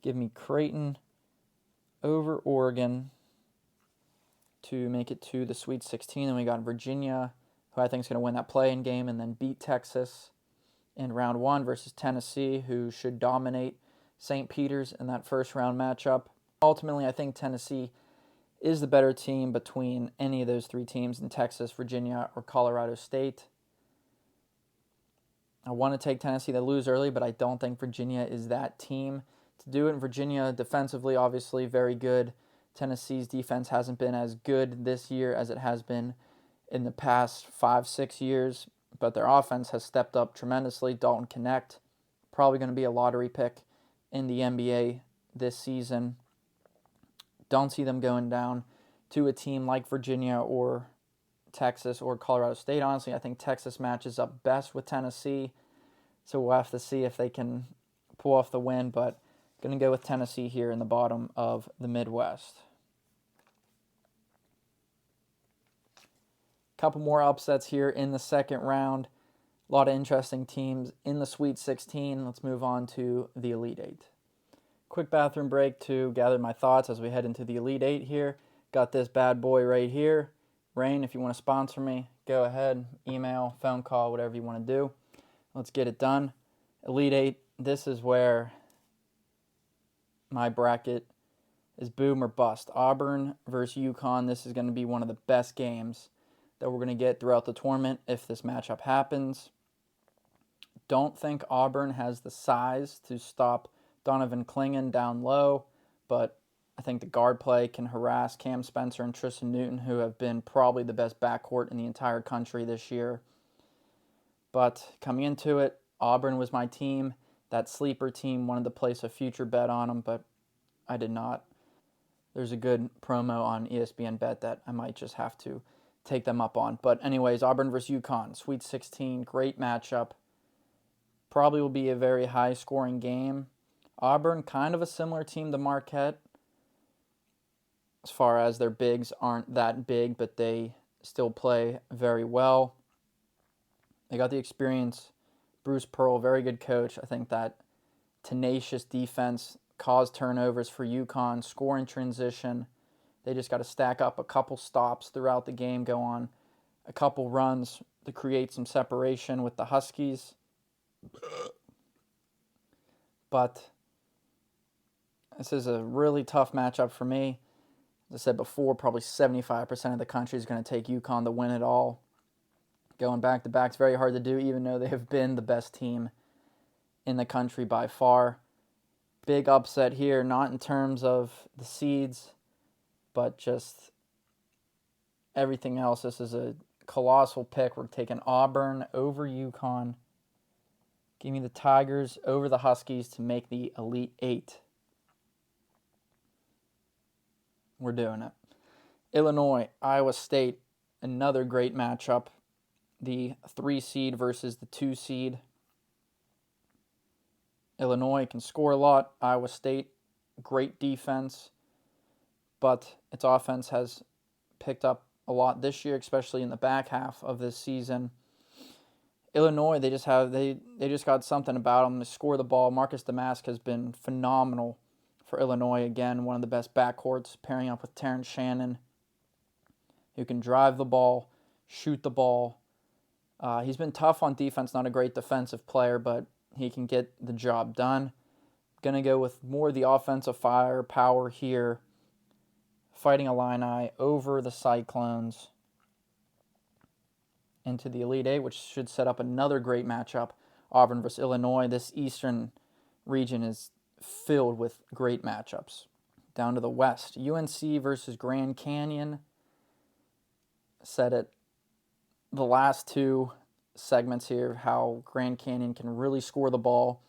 Give me Creighton over Oregon to make it to the Sweet 16. And we got Virginia, who I think is going to win that play-in game and then beat Texas in round 1 versus Tennessee, who should dominate St. Peter's in that first round matchup. Ultimately, I think Tennessee is the better team between any of those 3 teams in Texas, Virginia, or Colorado State. I want to take Tennessee to lose early, but I don't think Virginia is that team to do it. In Virginia, defensively, obviously, very good. Tennessee's defense hasn't been as good this year as it has been in the past 5-6 years, but their offense has stepped up tremendously. Dalton Knecht, probably going to be a lottery pick in the NBA this season. Don't see them going down to a team like Virginia or Texas or Colorado State. Honestly, I think Texas matches up best with Tennessee, so we'll have to see if they can pull off the win, but going to go with Tennessee here in the bottom of the Midwest. Couple more upsets here in the second round. A lot of interesting teams in the Sweet 16. Let's move on to the Elite 8. Quick bathroom break to gather my thoughts as we head into the Elite 8 here. Got this bad boy right here. Rain, if you want to sponsor me, go ahead. Email, phone call, whatever you want to do. Let's get it done. Elite 8, this is where my bracket is boom or bust. Auburn versus UConn. This is going to be one of the best games that we're going to get throughout the tournament if this matchup happens. Don't think Auburn has the size to stop Donovan Clingan down low, but I think the guard play can harass Cam Spencer and Tristan Newton, who have been probably the best backcourt in the entire country this year. But coming into it, Auburn was my team. That sleeper team wanted to place a future bet on them, but I did not. There's a good promo on ESPN Bet that I might just have to take them up on. But anyways, Auburn versus UConn, Sweet 16, great matchup. Probably will be a very high-scoring game. Auburn, kind of a similar team to Marquette, as far as their bigs aren't that big, but they still play very well. They got the experience. Bruce Pearl, very good coach. I think that tenacious defense caused turnovers for UConn, score in transition. They just got to stack up a couple stops throughout the game, go on a couple runs to create some separation with the Huskies. But this is a really tough matchup for me. As I said before, probably 75% of the country is going to take UConn to win it all. Going back-to-back is very hard to do, even though they have been the best team in the country by far. Big upset here, not in terms of the seeds, but just everything else. This is a colossal pick. We're taking Auburn over UConn. Give me the Tigers over the Huskies to make the Elite Eight. We're doing it. Illinois, Iowa State, another great matchup. The 3 seed versus the 2 seed. Illinois can score a lot. Iowa State, great defense, but its offense has picked up a lot this year, especially in the back half of this season. Illinois, they just got something about them. They score the ball. Marcus Damask has been phenomenal for Illinois. Again, one of the best backcourts, pairing up with Terrence Shannon, who can drive the ball, shoot the ball. He's been tough on defense, not a great defensive player, but he can get the job done. Going to go with more of the offensive firepower here. Fighting Illini over the Cyclones into the Elite Eight, which should set up another great matchup. Auburn versus Illinois. This Eastern region is filled with great matchups. Down to the West, UNC versus Grand Canyon. Said it the last 2 segments here, how Grand Canyon can really score the ball.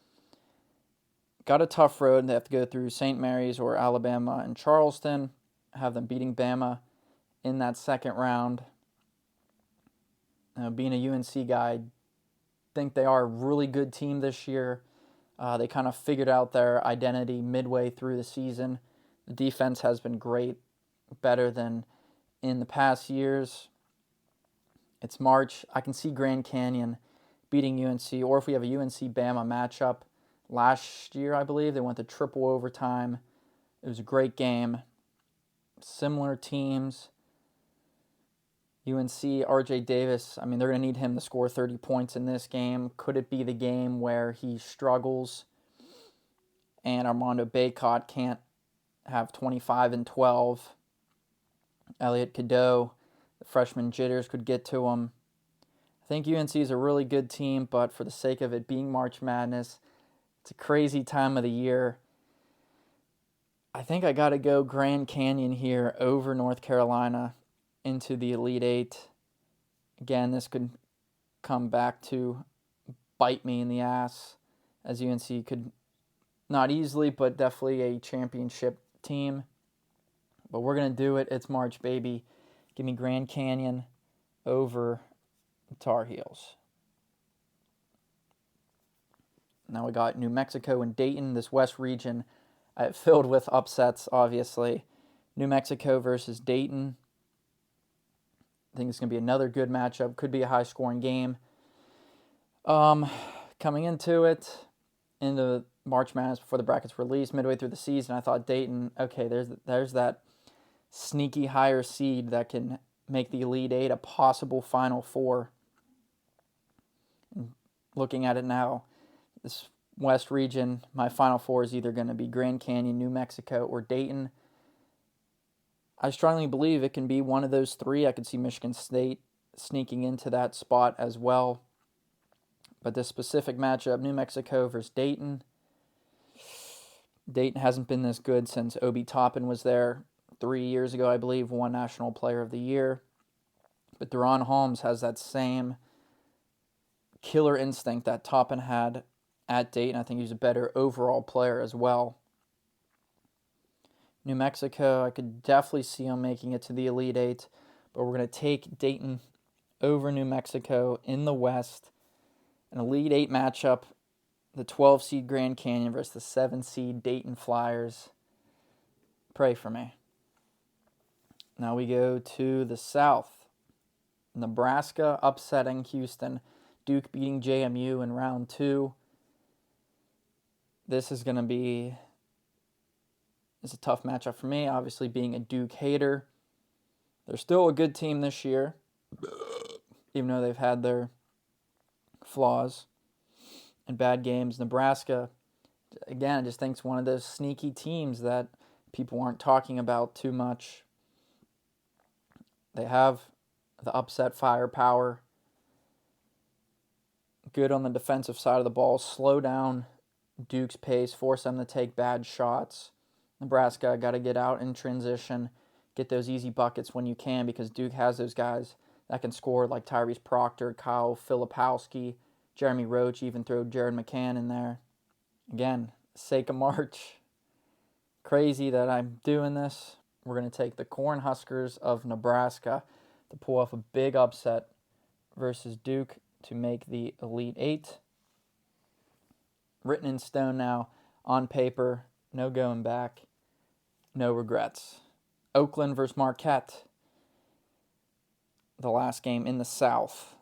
Got a tough road. They have to go through St. Mary's or Alabama and Charleston. Have them beating Bama in that second round. Being a UNC guy, I think they are a really good team this year. They kind of figured out their identity midway through the season. The defense has been great, better than in the past years. It's March. I can see Grand Canyon beating UNC, or if we have a UNC-Bama matchup. Last year, I believe, they went to triple overtime. It was a great game. Similar teams. UNC, RJ Davis, I mean, they're going to need him to score 30 points in this game. Could it be the game where he struggles and Armando Bacot can't have 25 and 12? Elliot Cadeau, the freshman jitters could get to him. I think UNC is a really good team, but for the sake of it being March Madness, it's a crazy time of the year. I think I got to go Grand Canyon here over North Carolina into the Elite Eight. Again, this could come back to bite me in the ass, as UNC could, not easily, but definitely a championship team. But we're going to do it. It's March, baby. Give me Grand Canyon over the Tar Heels. Now we got New Mexico and Dayton, this West region filled with upsets, obviously. New Mexico versus Dayton. I think it's going to be another good matchup. Could be a high-scoring game. Coming into it, into March Madness before the brackets released, midway through the season, I thought Dayton, okay, there's that sneaky higher seed that can make the Elite Eight a possible Final Four. Looking at it now, this West region, my Final Four is either going to be Grand Canyon, New Mexico, or Dayton. I strongly believe it can be one of those 3. I could see Michigan State sneaking into that spot as well. But this specific matchup, New Mexico versus Dayton. Dayton hasn't been this good since Obi Toppin was there 3 years ago, I believe, won National Player of the Year. But Deron Holmes has that same killer instinct that Toppin had at Dayton. I think he's a better overall player as well. New Mexico, I could definitely see him making it to the Elite Eight. but we're going to take Dayton over New Mexico in the West. An Elite Eight matchup, the 12 seed Grand Canyon versus the 7 seed Dayton Flyers. Pray for me. Now we go to the South. Nebraska upsetting Houston. Duke beating JMU in round 2. This is going to be a tough matchup for me, obviously being a Duke hater. They're still a good team this year, even though they've had their flaws and bad games. Nebraska, again, I just think it's one of those sneaky teams that people aren't talking about too much. They have the upset firepower. Good on the defensive side of the ball. Slow down Duke's pace. Force them to take bad shots. Nebraska got to get out in transition. Get those easy buckets when you can, because Duke has those guys that can score, like Tyrese Proctor, Kyle Filipowski, Jeremy Roach, even throw Jared McCann in there. Again, sake of March. Crazy that I'm doing this. We're going to take the Cornhuskers of Nebraska to pull off a big upset versus Duke to make the Elite Eight. Written in stone now, on paper, no going back, no regrets. Oakland versus Marquette. The last game in the South.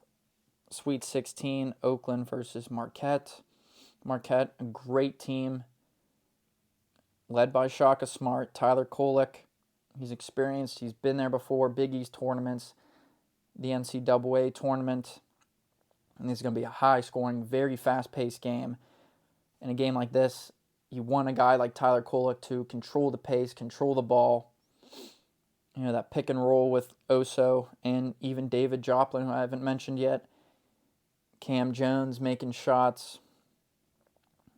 Sweet 16, Oakland versus Marquette. Marquette, a great team, led by Shaka Smart, Tyler Kolek. He's experienced. He's been there before. Big East tournaments, the NCAA tournament. And this is going to be a high-scoring, very fast-paced game. In a game like this, you want a guy like Tyler Kolek to control the pace, control the ball. You know, that pick and roll with Oso and even David Joplin, who I haven't mentioned yet. Cam Jones making shots.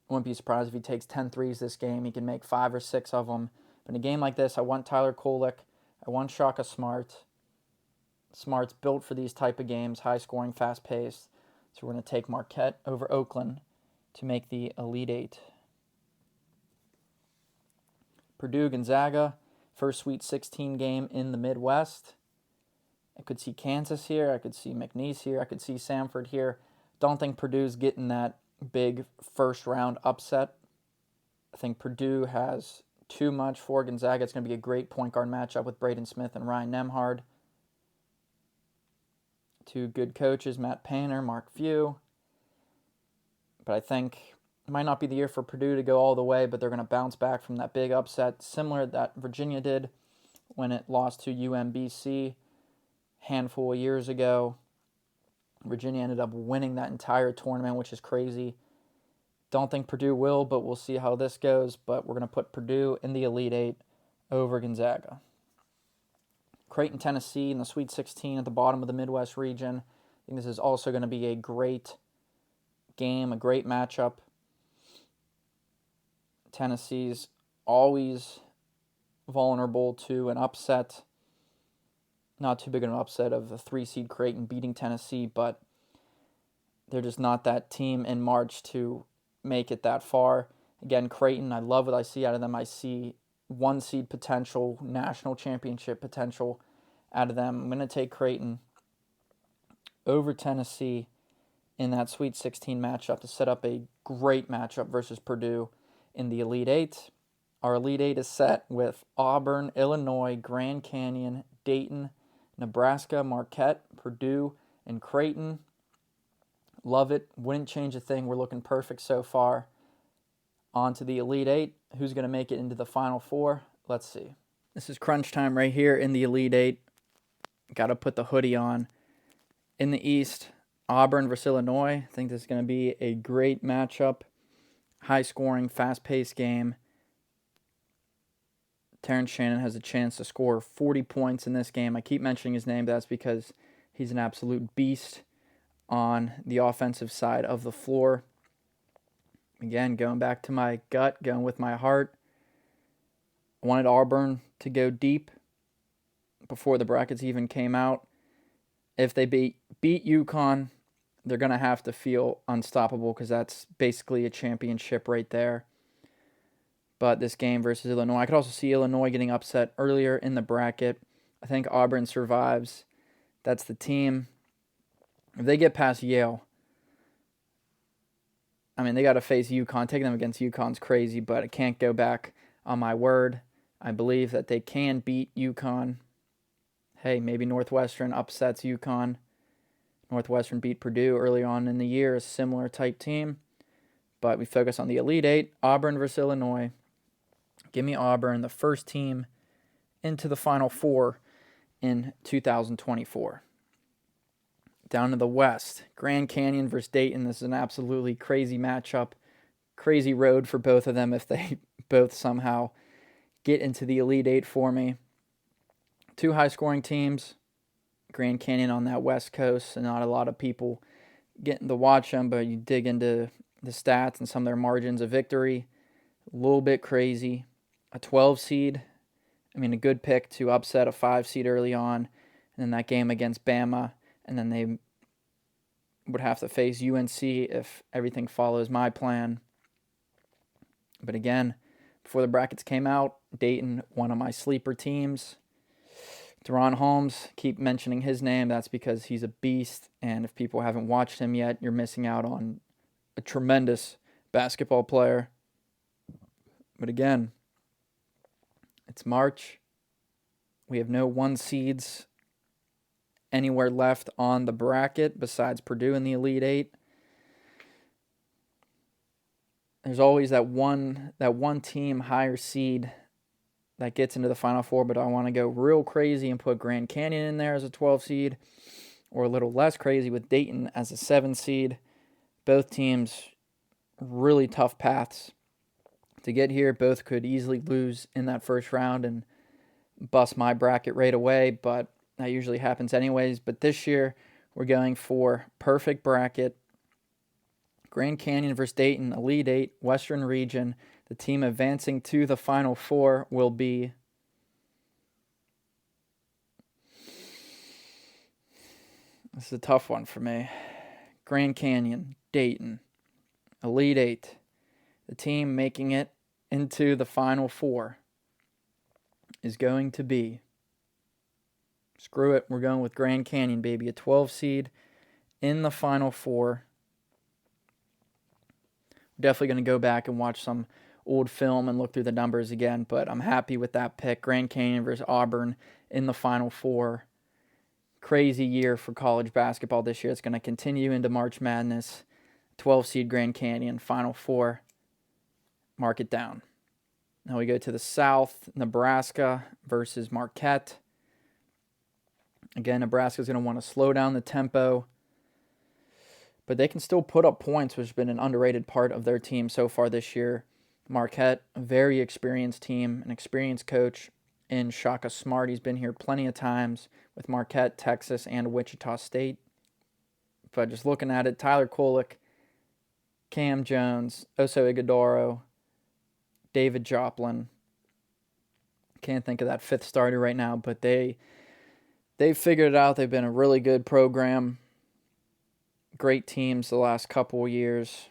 Wouldn't be surprised if he takes 10 threes this game. He can make 5 or 6 of them. But in a game like this, I want Tyler Kolek. I want Shaka Smart. Smart's built for these type of games, high-scoring, fast-paced. So we're going to take Marquette over Oakland to make the Elite Eight. Purdue-Gonzaga, first Sweet 16 game in the Midwest. I could see Kansas here. I could see McNeese here. I could see Samford here. Don't think Purdue's getting that big first-round upset. I think Purdue has too much for Gonzaga. It's going to be a great point guard matchup with Braden Smith and Ryan Nembhard. Two good coaches, Matt Painter, Mark Few. But I think it might not be the year for Purdue to go all the way, but they're going to bounce back from that big upset, similar that Virginia did when it lost to UMBC a handful of years ago. Virginia ended up winning that entire tournament, which is crazy. Don't think Purdue will, but we'll see how this goes. But we're going to put Purdue in the Elite Eight over Gonzaga. Creighton, Tennessee in the Sweet 16 at the bottom of the Midwest region. I think this is also going to be a great game, a great matchup. Tennessee's always vulnerable to an upset. Not too big of an upset of the 3-seed Creighton beating Tennessee, but they're just not that team in March to make it that far. Again, Creighton, I love what I see out of them. I see 1-seed potential, national championship potential out of them. I'm going to take Creighton over Tennessee in that Sweet 16 matchup to set up a great matchup versus Purdue in the Elite Eight. Our Elite Eight is set with Auburn, Illinois, Grand Canyon, Dayton, Nebraska, Marquette, Purdue, and Creighton. Love it. Wouldn't change a thing. We're looking perfect so far. On to the Elite Eight. Who's going to make it into the Final Four? Let's see. This is crunch time right here in the Elite Eight. Got to put the hoodie on. In the East, Auburn versus Illinois. I think this is going to be a great matchup. High-scoring, fast-paced game. Terrence Shannon has a chance to score 40 points in this game. I keep mentioning his name, but that's because he's an absolute beast on the offensive side of the floor. Again, going back to my gut, going with my heart. I wanted Auburn to go deep before the brackets even came out. If they beat UConn, they're going to have to feel unstoppable because that's basically a championship right there. But this game versus Illinois, I could also see Illinois getting upset earlier in the bracket. I think Auburn survives. That's the team. If they get past Yale, I mean, they got to face UConn. Taking them against UConn's crazy, but I can't go back on my word. I believe that they can beat UConn. Hey, maybe Northwestern upsets UConn. Northwestern beat Purdue early on in the year, a similar type team. But we focus on the Elite Eight, Auburn versus Illinois. Give me Auburn, the first team into the Final Four in 2024. Down to the West, Grand Canyon versus Dayton. This is an absolutely crazy matchup. Crazy road for both of them if they both somehow get into the Elite Eight for me. Two high-scoring teams. Grand Canyon on that West Coast, and not a lot of people getting to watch them, but you dig into the stats and some of their margins of victory. A little bit crazy. A 12 seed. I mean, a good pick to upset a 5 seed early on. And then that game against Bama. And then they would have to face UNC if everything follows my plan. But again, before the brackets came out, Dayton, one of my sleeper teams. Deron Holmes, keep mentioning his name. That's because he's a beast. And if people haven't watched him yet, you're missing out on a tremendous basketball player. But again, it's March. We have no 1 seeds anywhere left on the bracket besides Purdue in the Elite Eight. There's always that one team higher seed that gets into the Final Four, but I want to go real crazy and put Grand Canyon in there as a 12 seed, or a little less crazy with Dayton as a 7 seed. Both teams, really tough paths to get here. Both could easily lose in that first round and bust my bracket right away, but that usually happens anyways. But this year, we're going for perfect bracket. Grand Canyon versus Dayton, Elite Eight, Western Region. The team advancing to the Final Four will be this is a tough one for me. Grand Canyon, Dayton, Elite Eight. The team making it into the Final Four is going to be, screw it, we're going with Grand Canyon, baby. A 12 seed in the Final Four. Definitely going to go back and watch some old film and look through the numbers again, but I'm happy with that pick. Grand Canyon versus Auburn in the Final Four. Crazy year for college basketball this year. It's going to continue into March Madness. 12 seed Grand Canyon, Final Four. Mark it down. Now we go to the South, Nebraska versus Marquette. Again, Nebraska's going to want to slow down the tempo, but they can still put up points, which has been an underrated part of their team so far this year. Marquette, a very experienced team, an experienced coach in Shaka Smart. He's been here plenty of times with Marquette, Texas, and Wichita State. But just looking at it, Tyler Kolek, Cam Jones, Oso Ighodaro, David Joplin. Can't think of that 5th starter right now, but they've figured it out. They've been a really good program. Great teams the last couple of years.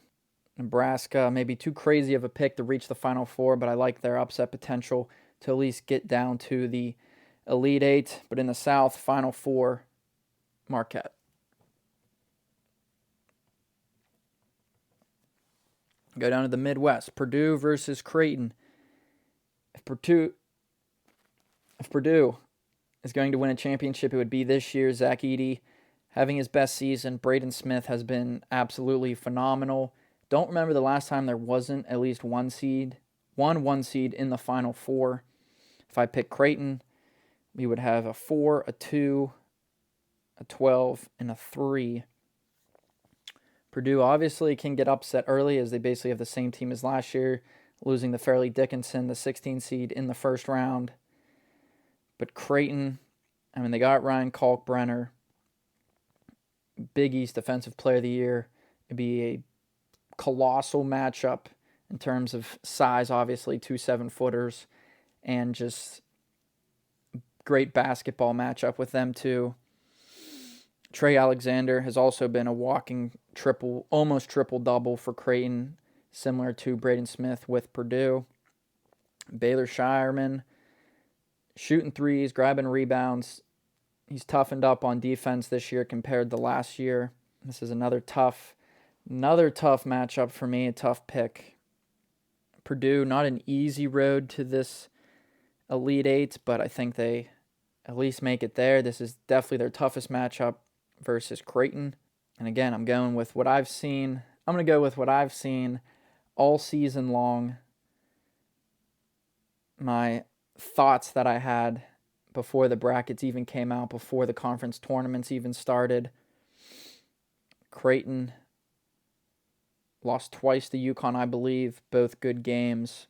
Nebraska, maybe too crazy of a pick to reach the Final Four, but I like their upset potential to at least get down to the Elite Eight. But in the South, Final Four, Marquette. Go down to the Midwest, Purdue versus Creighton. If Purdue is going to win a championship, it would be this year. Zach Edey having his best season. Braden Smith has been absolutely phenomenal. Don't remember the last time there wasn't at least one one seed in the Final Four. If I pick Creighton, we would have a 4, a 2, a 12, and a 3. Purdue obviously can get upset early as they basically have the same team as last year, losing to Fairleigh Dickinson, the 16 seed in the first round. But Creighton, I mean, they got Ryan Kalkbrenner, Big East Defensive Player of the Year. It'd be a colossal matchup in terms of size, obviously, 2 7-footers, and just great basketball matchup with them too. Trey Alexander has also been a walking almost triple-double for Creighton, similar to Braden Smith with Purdue. Baylor Shireman shooting threes, grabbing rebounds. He's toughened up on defense this year compared to last year. This is another tough matchup for me, a tough pick. Purdue, not an easy road to this Elite Eight, but I think they at least make it there. This is definitely their toughest matchup versus Creighton. And again, I'm going with what I've seen. I'm going to go with what I've seen all season long. My thoughts that I had before the brackets even came out, before the conference tournaments even started. Creighton lost twice to UConn, I believe, both good games.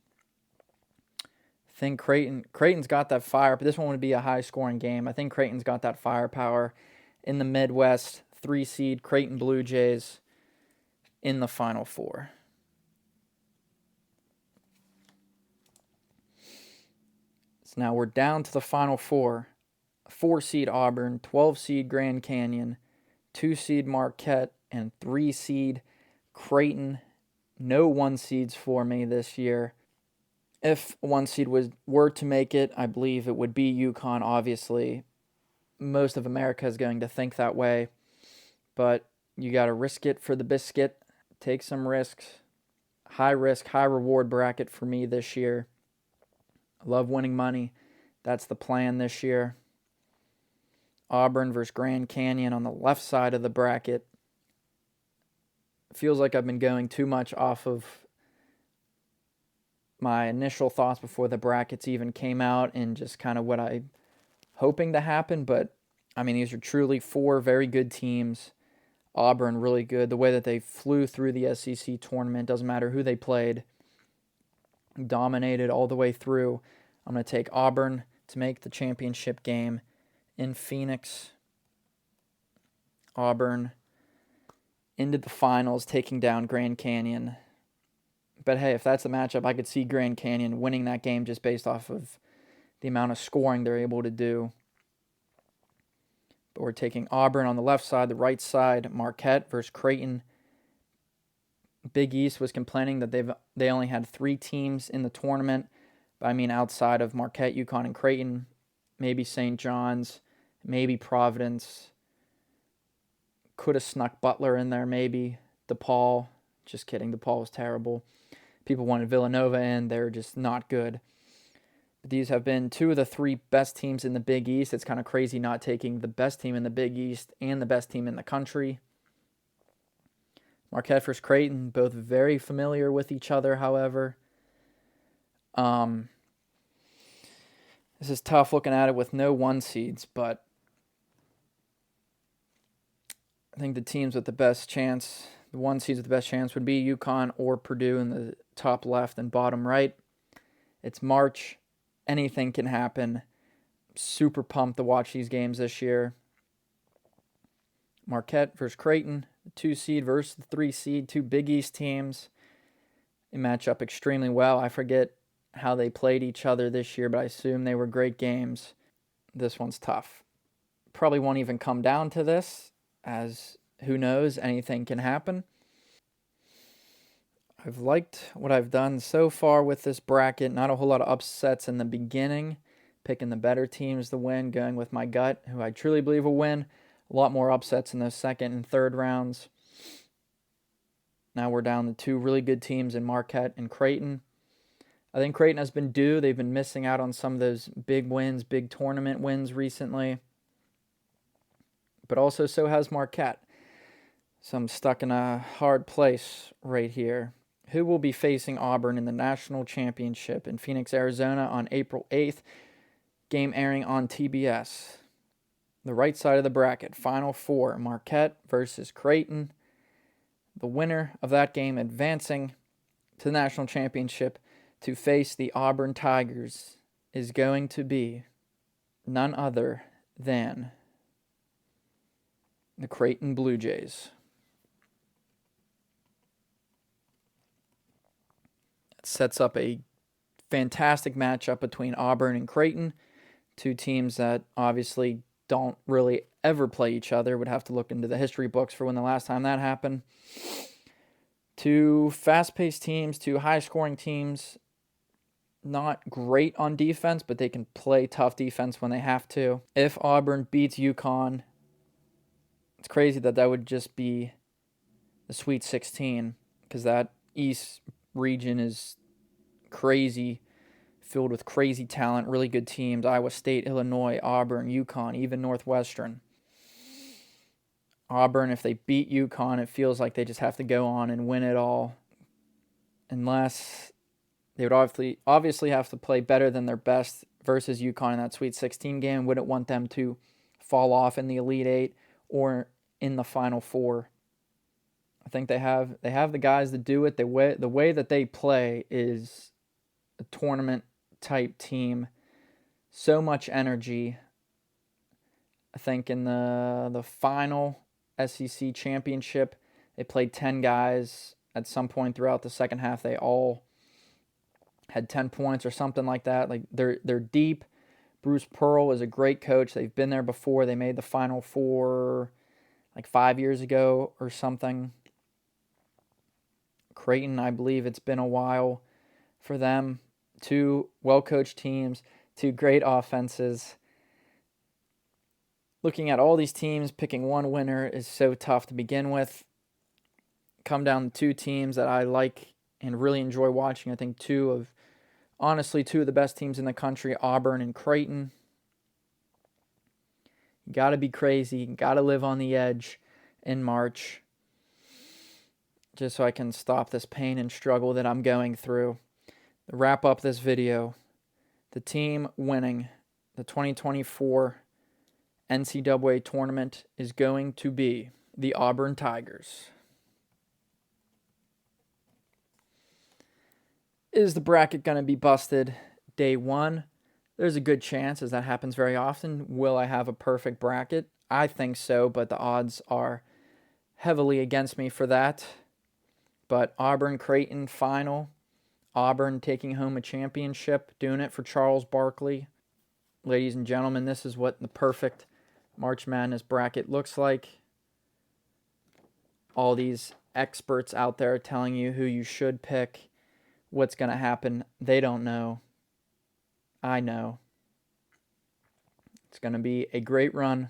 I think Creighton's got that fire, but this one would be a high-scoring game. I think Creighton's got that firepower in the Midwest. 3 seed Creighton Blue Jays in the Final Four. So now we're down to the Final Four. 4 seed Auburn, 12 seed Grand Canyon, 2 seed Marquette, and 3 seed Creighton. No 1 seeds for me this year. If a 1 seed were to make it, I believe it would be UConn, obviously. Most of America is going to think that way. But you got to risk it for the biscuit. Take some risks. High risk, high reward bracket for me this year. I love winning money. That's the plan this year. Auburn versus Grand Canyon on the left side of the bracket. Feels like I've been going too much off of my initial thoughts before the brackets even came out and just kind of what I'm hoping to happen. But, I mean, these are truly 4 very good teams. Auburn, really good. The way that they flew through the SEC tournament, doesn't matter who they played, dominated all the way through. I'm going to take Auburn to make the championship game in Phoenix. Auburn into the finals, taking down Grand Canyon. But hey, if that's the matchup, I could see Grand Canyon winning that game just based off of the amount of scoring they're able to do. But we're taking Auburn on the left side, the right side, Marquette versus Creighton. Big East was complaining that they only had 3 teams in the tournament. But I mean, outside of Marquette, UConn, and Creighton, maybe St. John's, maybe Providence. Could have snuck Butler in there, maybe. DePaul. Just kidding. DePaul was terrible. People wanted Villanova in. They're just not good. But these have been 2 of the 3 best teams in the Big East. It's kind of crazy not taking the best team in the Big East and the best team in the country. Marquette versus Creighton, both very familiar with each other, however. This is tough looking at it with no 1 seeds, but I think the teams with the best chance, the 1 seeds with the best chance would be UConn or Purdue in the top left and bottom right. It's March. Anything can happen. Super pumped to watch these games this year. Marquette versus Creighton, the 2 seed versus the 3 seed, 2 Big East teams. They match up extremely well. I forget how they played each other this year, but I assume they were great games. This one's tough. Probably won't even come down to this, as who knows, anything can happen. I've liked what I've done so far with this bracket. Not a whole lot of upsets in the beginning. Picking the better teams to win, going with my gut, who I truly believe will win. A lot more upsets in those second and third rounds. Now we're down to 2 really good teams in Marquette and Creighton. I think Creighton has been due. They've been missing out on some of those big wins, big tournament wins recently. But also so has Marquette. So I'm stuck in a hard place right here. Who will be facing Auburn in the national championship in Phoenix, Arizona on April 8th? Game airing on TBS. The right side of the bracket, Final Four, Marquette versus Creighton. The winner of that game advancing to the national championship to face the Auburn Tigers is going to be none other than the Creighton Blue Jays. It sets up a fantastic matchup between Auburn and Creighton, 2 teams that obviously don't really ever play each other. Would have to look into the history books for when the last time that happened. 2 fast-paced teams, 2 high-scoring teams. not great on defense, but they can play tough defense when they have to. If Auburn beats UConn, it's crazy that would just be the Sweet 16, because that East region is crazy, filled with crazy talent, really good teams. Iowa State, Illinois, Auburn, UConn, even Northwestern. Auburn, if they beat UConn, it feels like they just have to go on and win it all. Unless they would obviously have to play better than their best versus UConn in that Sweet 16 game. Wouldn't want them to fall off in the Elite Eight or in the Final Four. I think they have the guys to do it. The way that they play is a tournament type team. So much energy. I think in the final SEC championship, they played 10 guys at some point throughout the second half. They all had 10 points or something like that. Like they're deep. Bruce Pearl is a great coach. They've been there before. They made the Final Four like 5 years ago or something. Creighton, I believe it's been a while for them. Two well-coached teams, two great offenses. Looking at all these teams, picking one winner is so tough to begin with. Come down to two teams that I like and really enjoy watching. I think two of the best teams in the country, Auburn and Creighton. You got to be crazy. You got to live on the edge in March, just so I can stop this pain and struggle that I'm going through. To wrap up this video, the team winning the 2024 NCAA tournament is going to be the Auburn Tigers. Is the bracket going to be busted day one? There's a good chance, as that happens very often. Will I have a perfect bracket? I think so, but the odds are heavily against me for that. But Auburn-Creighton final. Auburn taking home a championship, doing it for Charles Barkley. Ladies and gentlemen, this is what the perfect March Madness bracket looks like. All these experts out there telling you who you should pick, what's going to happen. They don't know. I know. It's going to be a great run.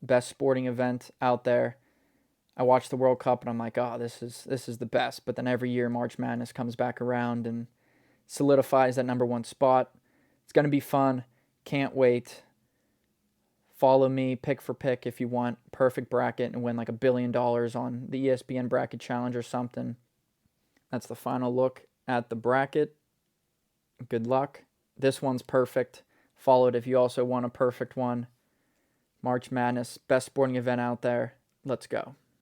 Best sporting event out there. I watched the World Cup and I'm like, oh, this is the best. But then every year March Madness comes back around and solidifies that number one spot. It's going to be fun. Can't wait. Follow me, pick for pick, if you want. Perfect bracket and win like $1 billion on the ESPN Bracket Challenge or something. That's the final look at the bracket. Good luck. This one's perfect. Follow it if you also want a perfect one. March Madness, best sporting event out there. Let's go.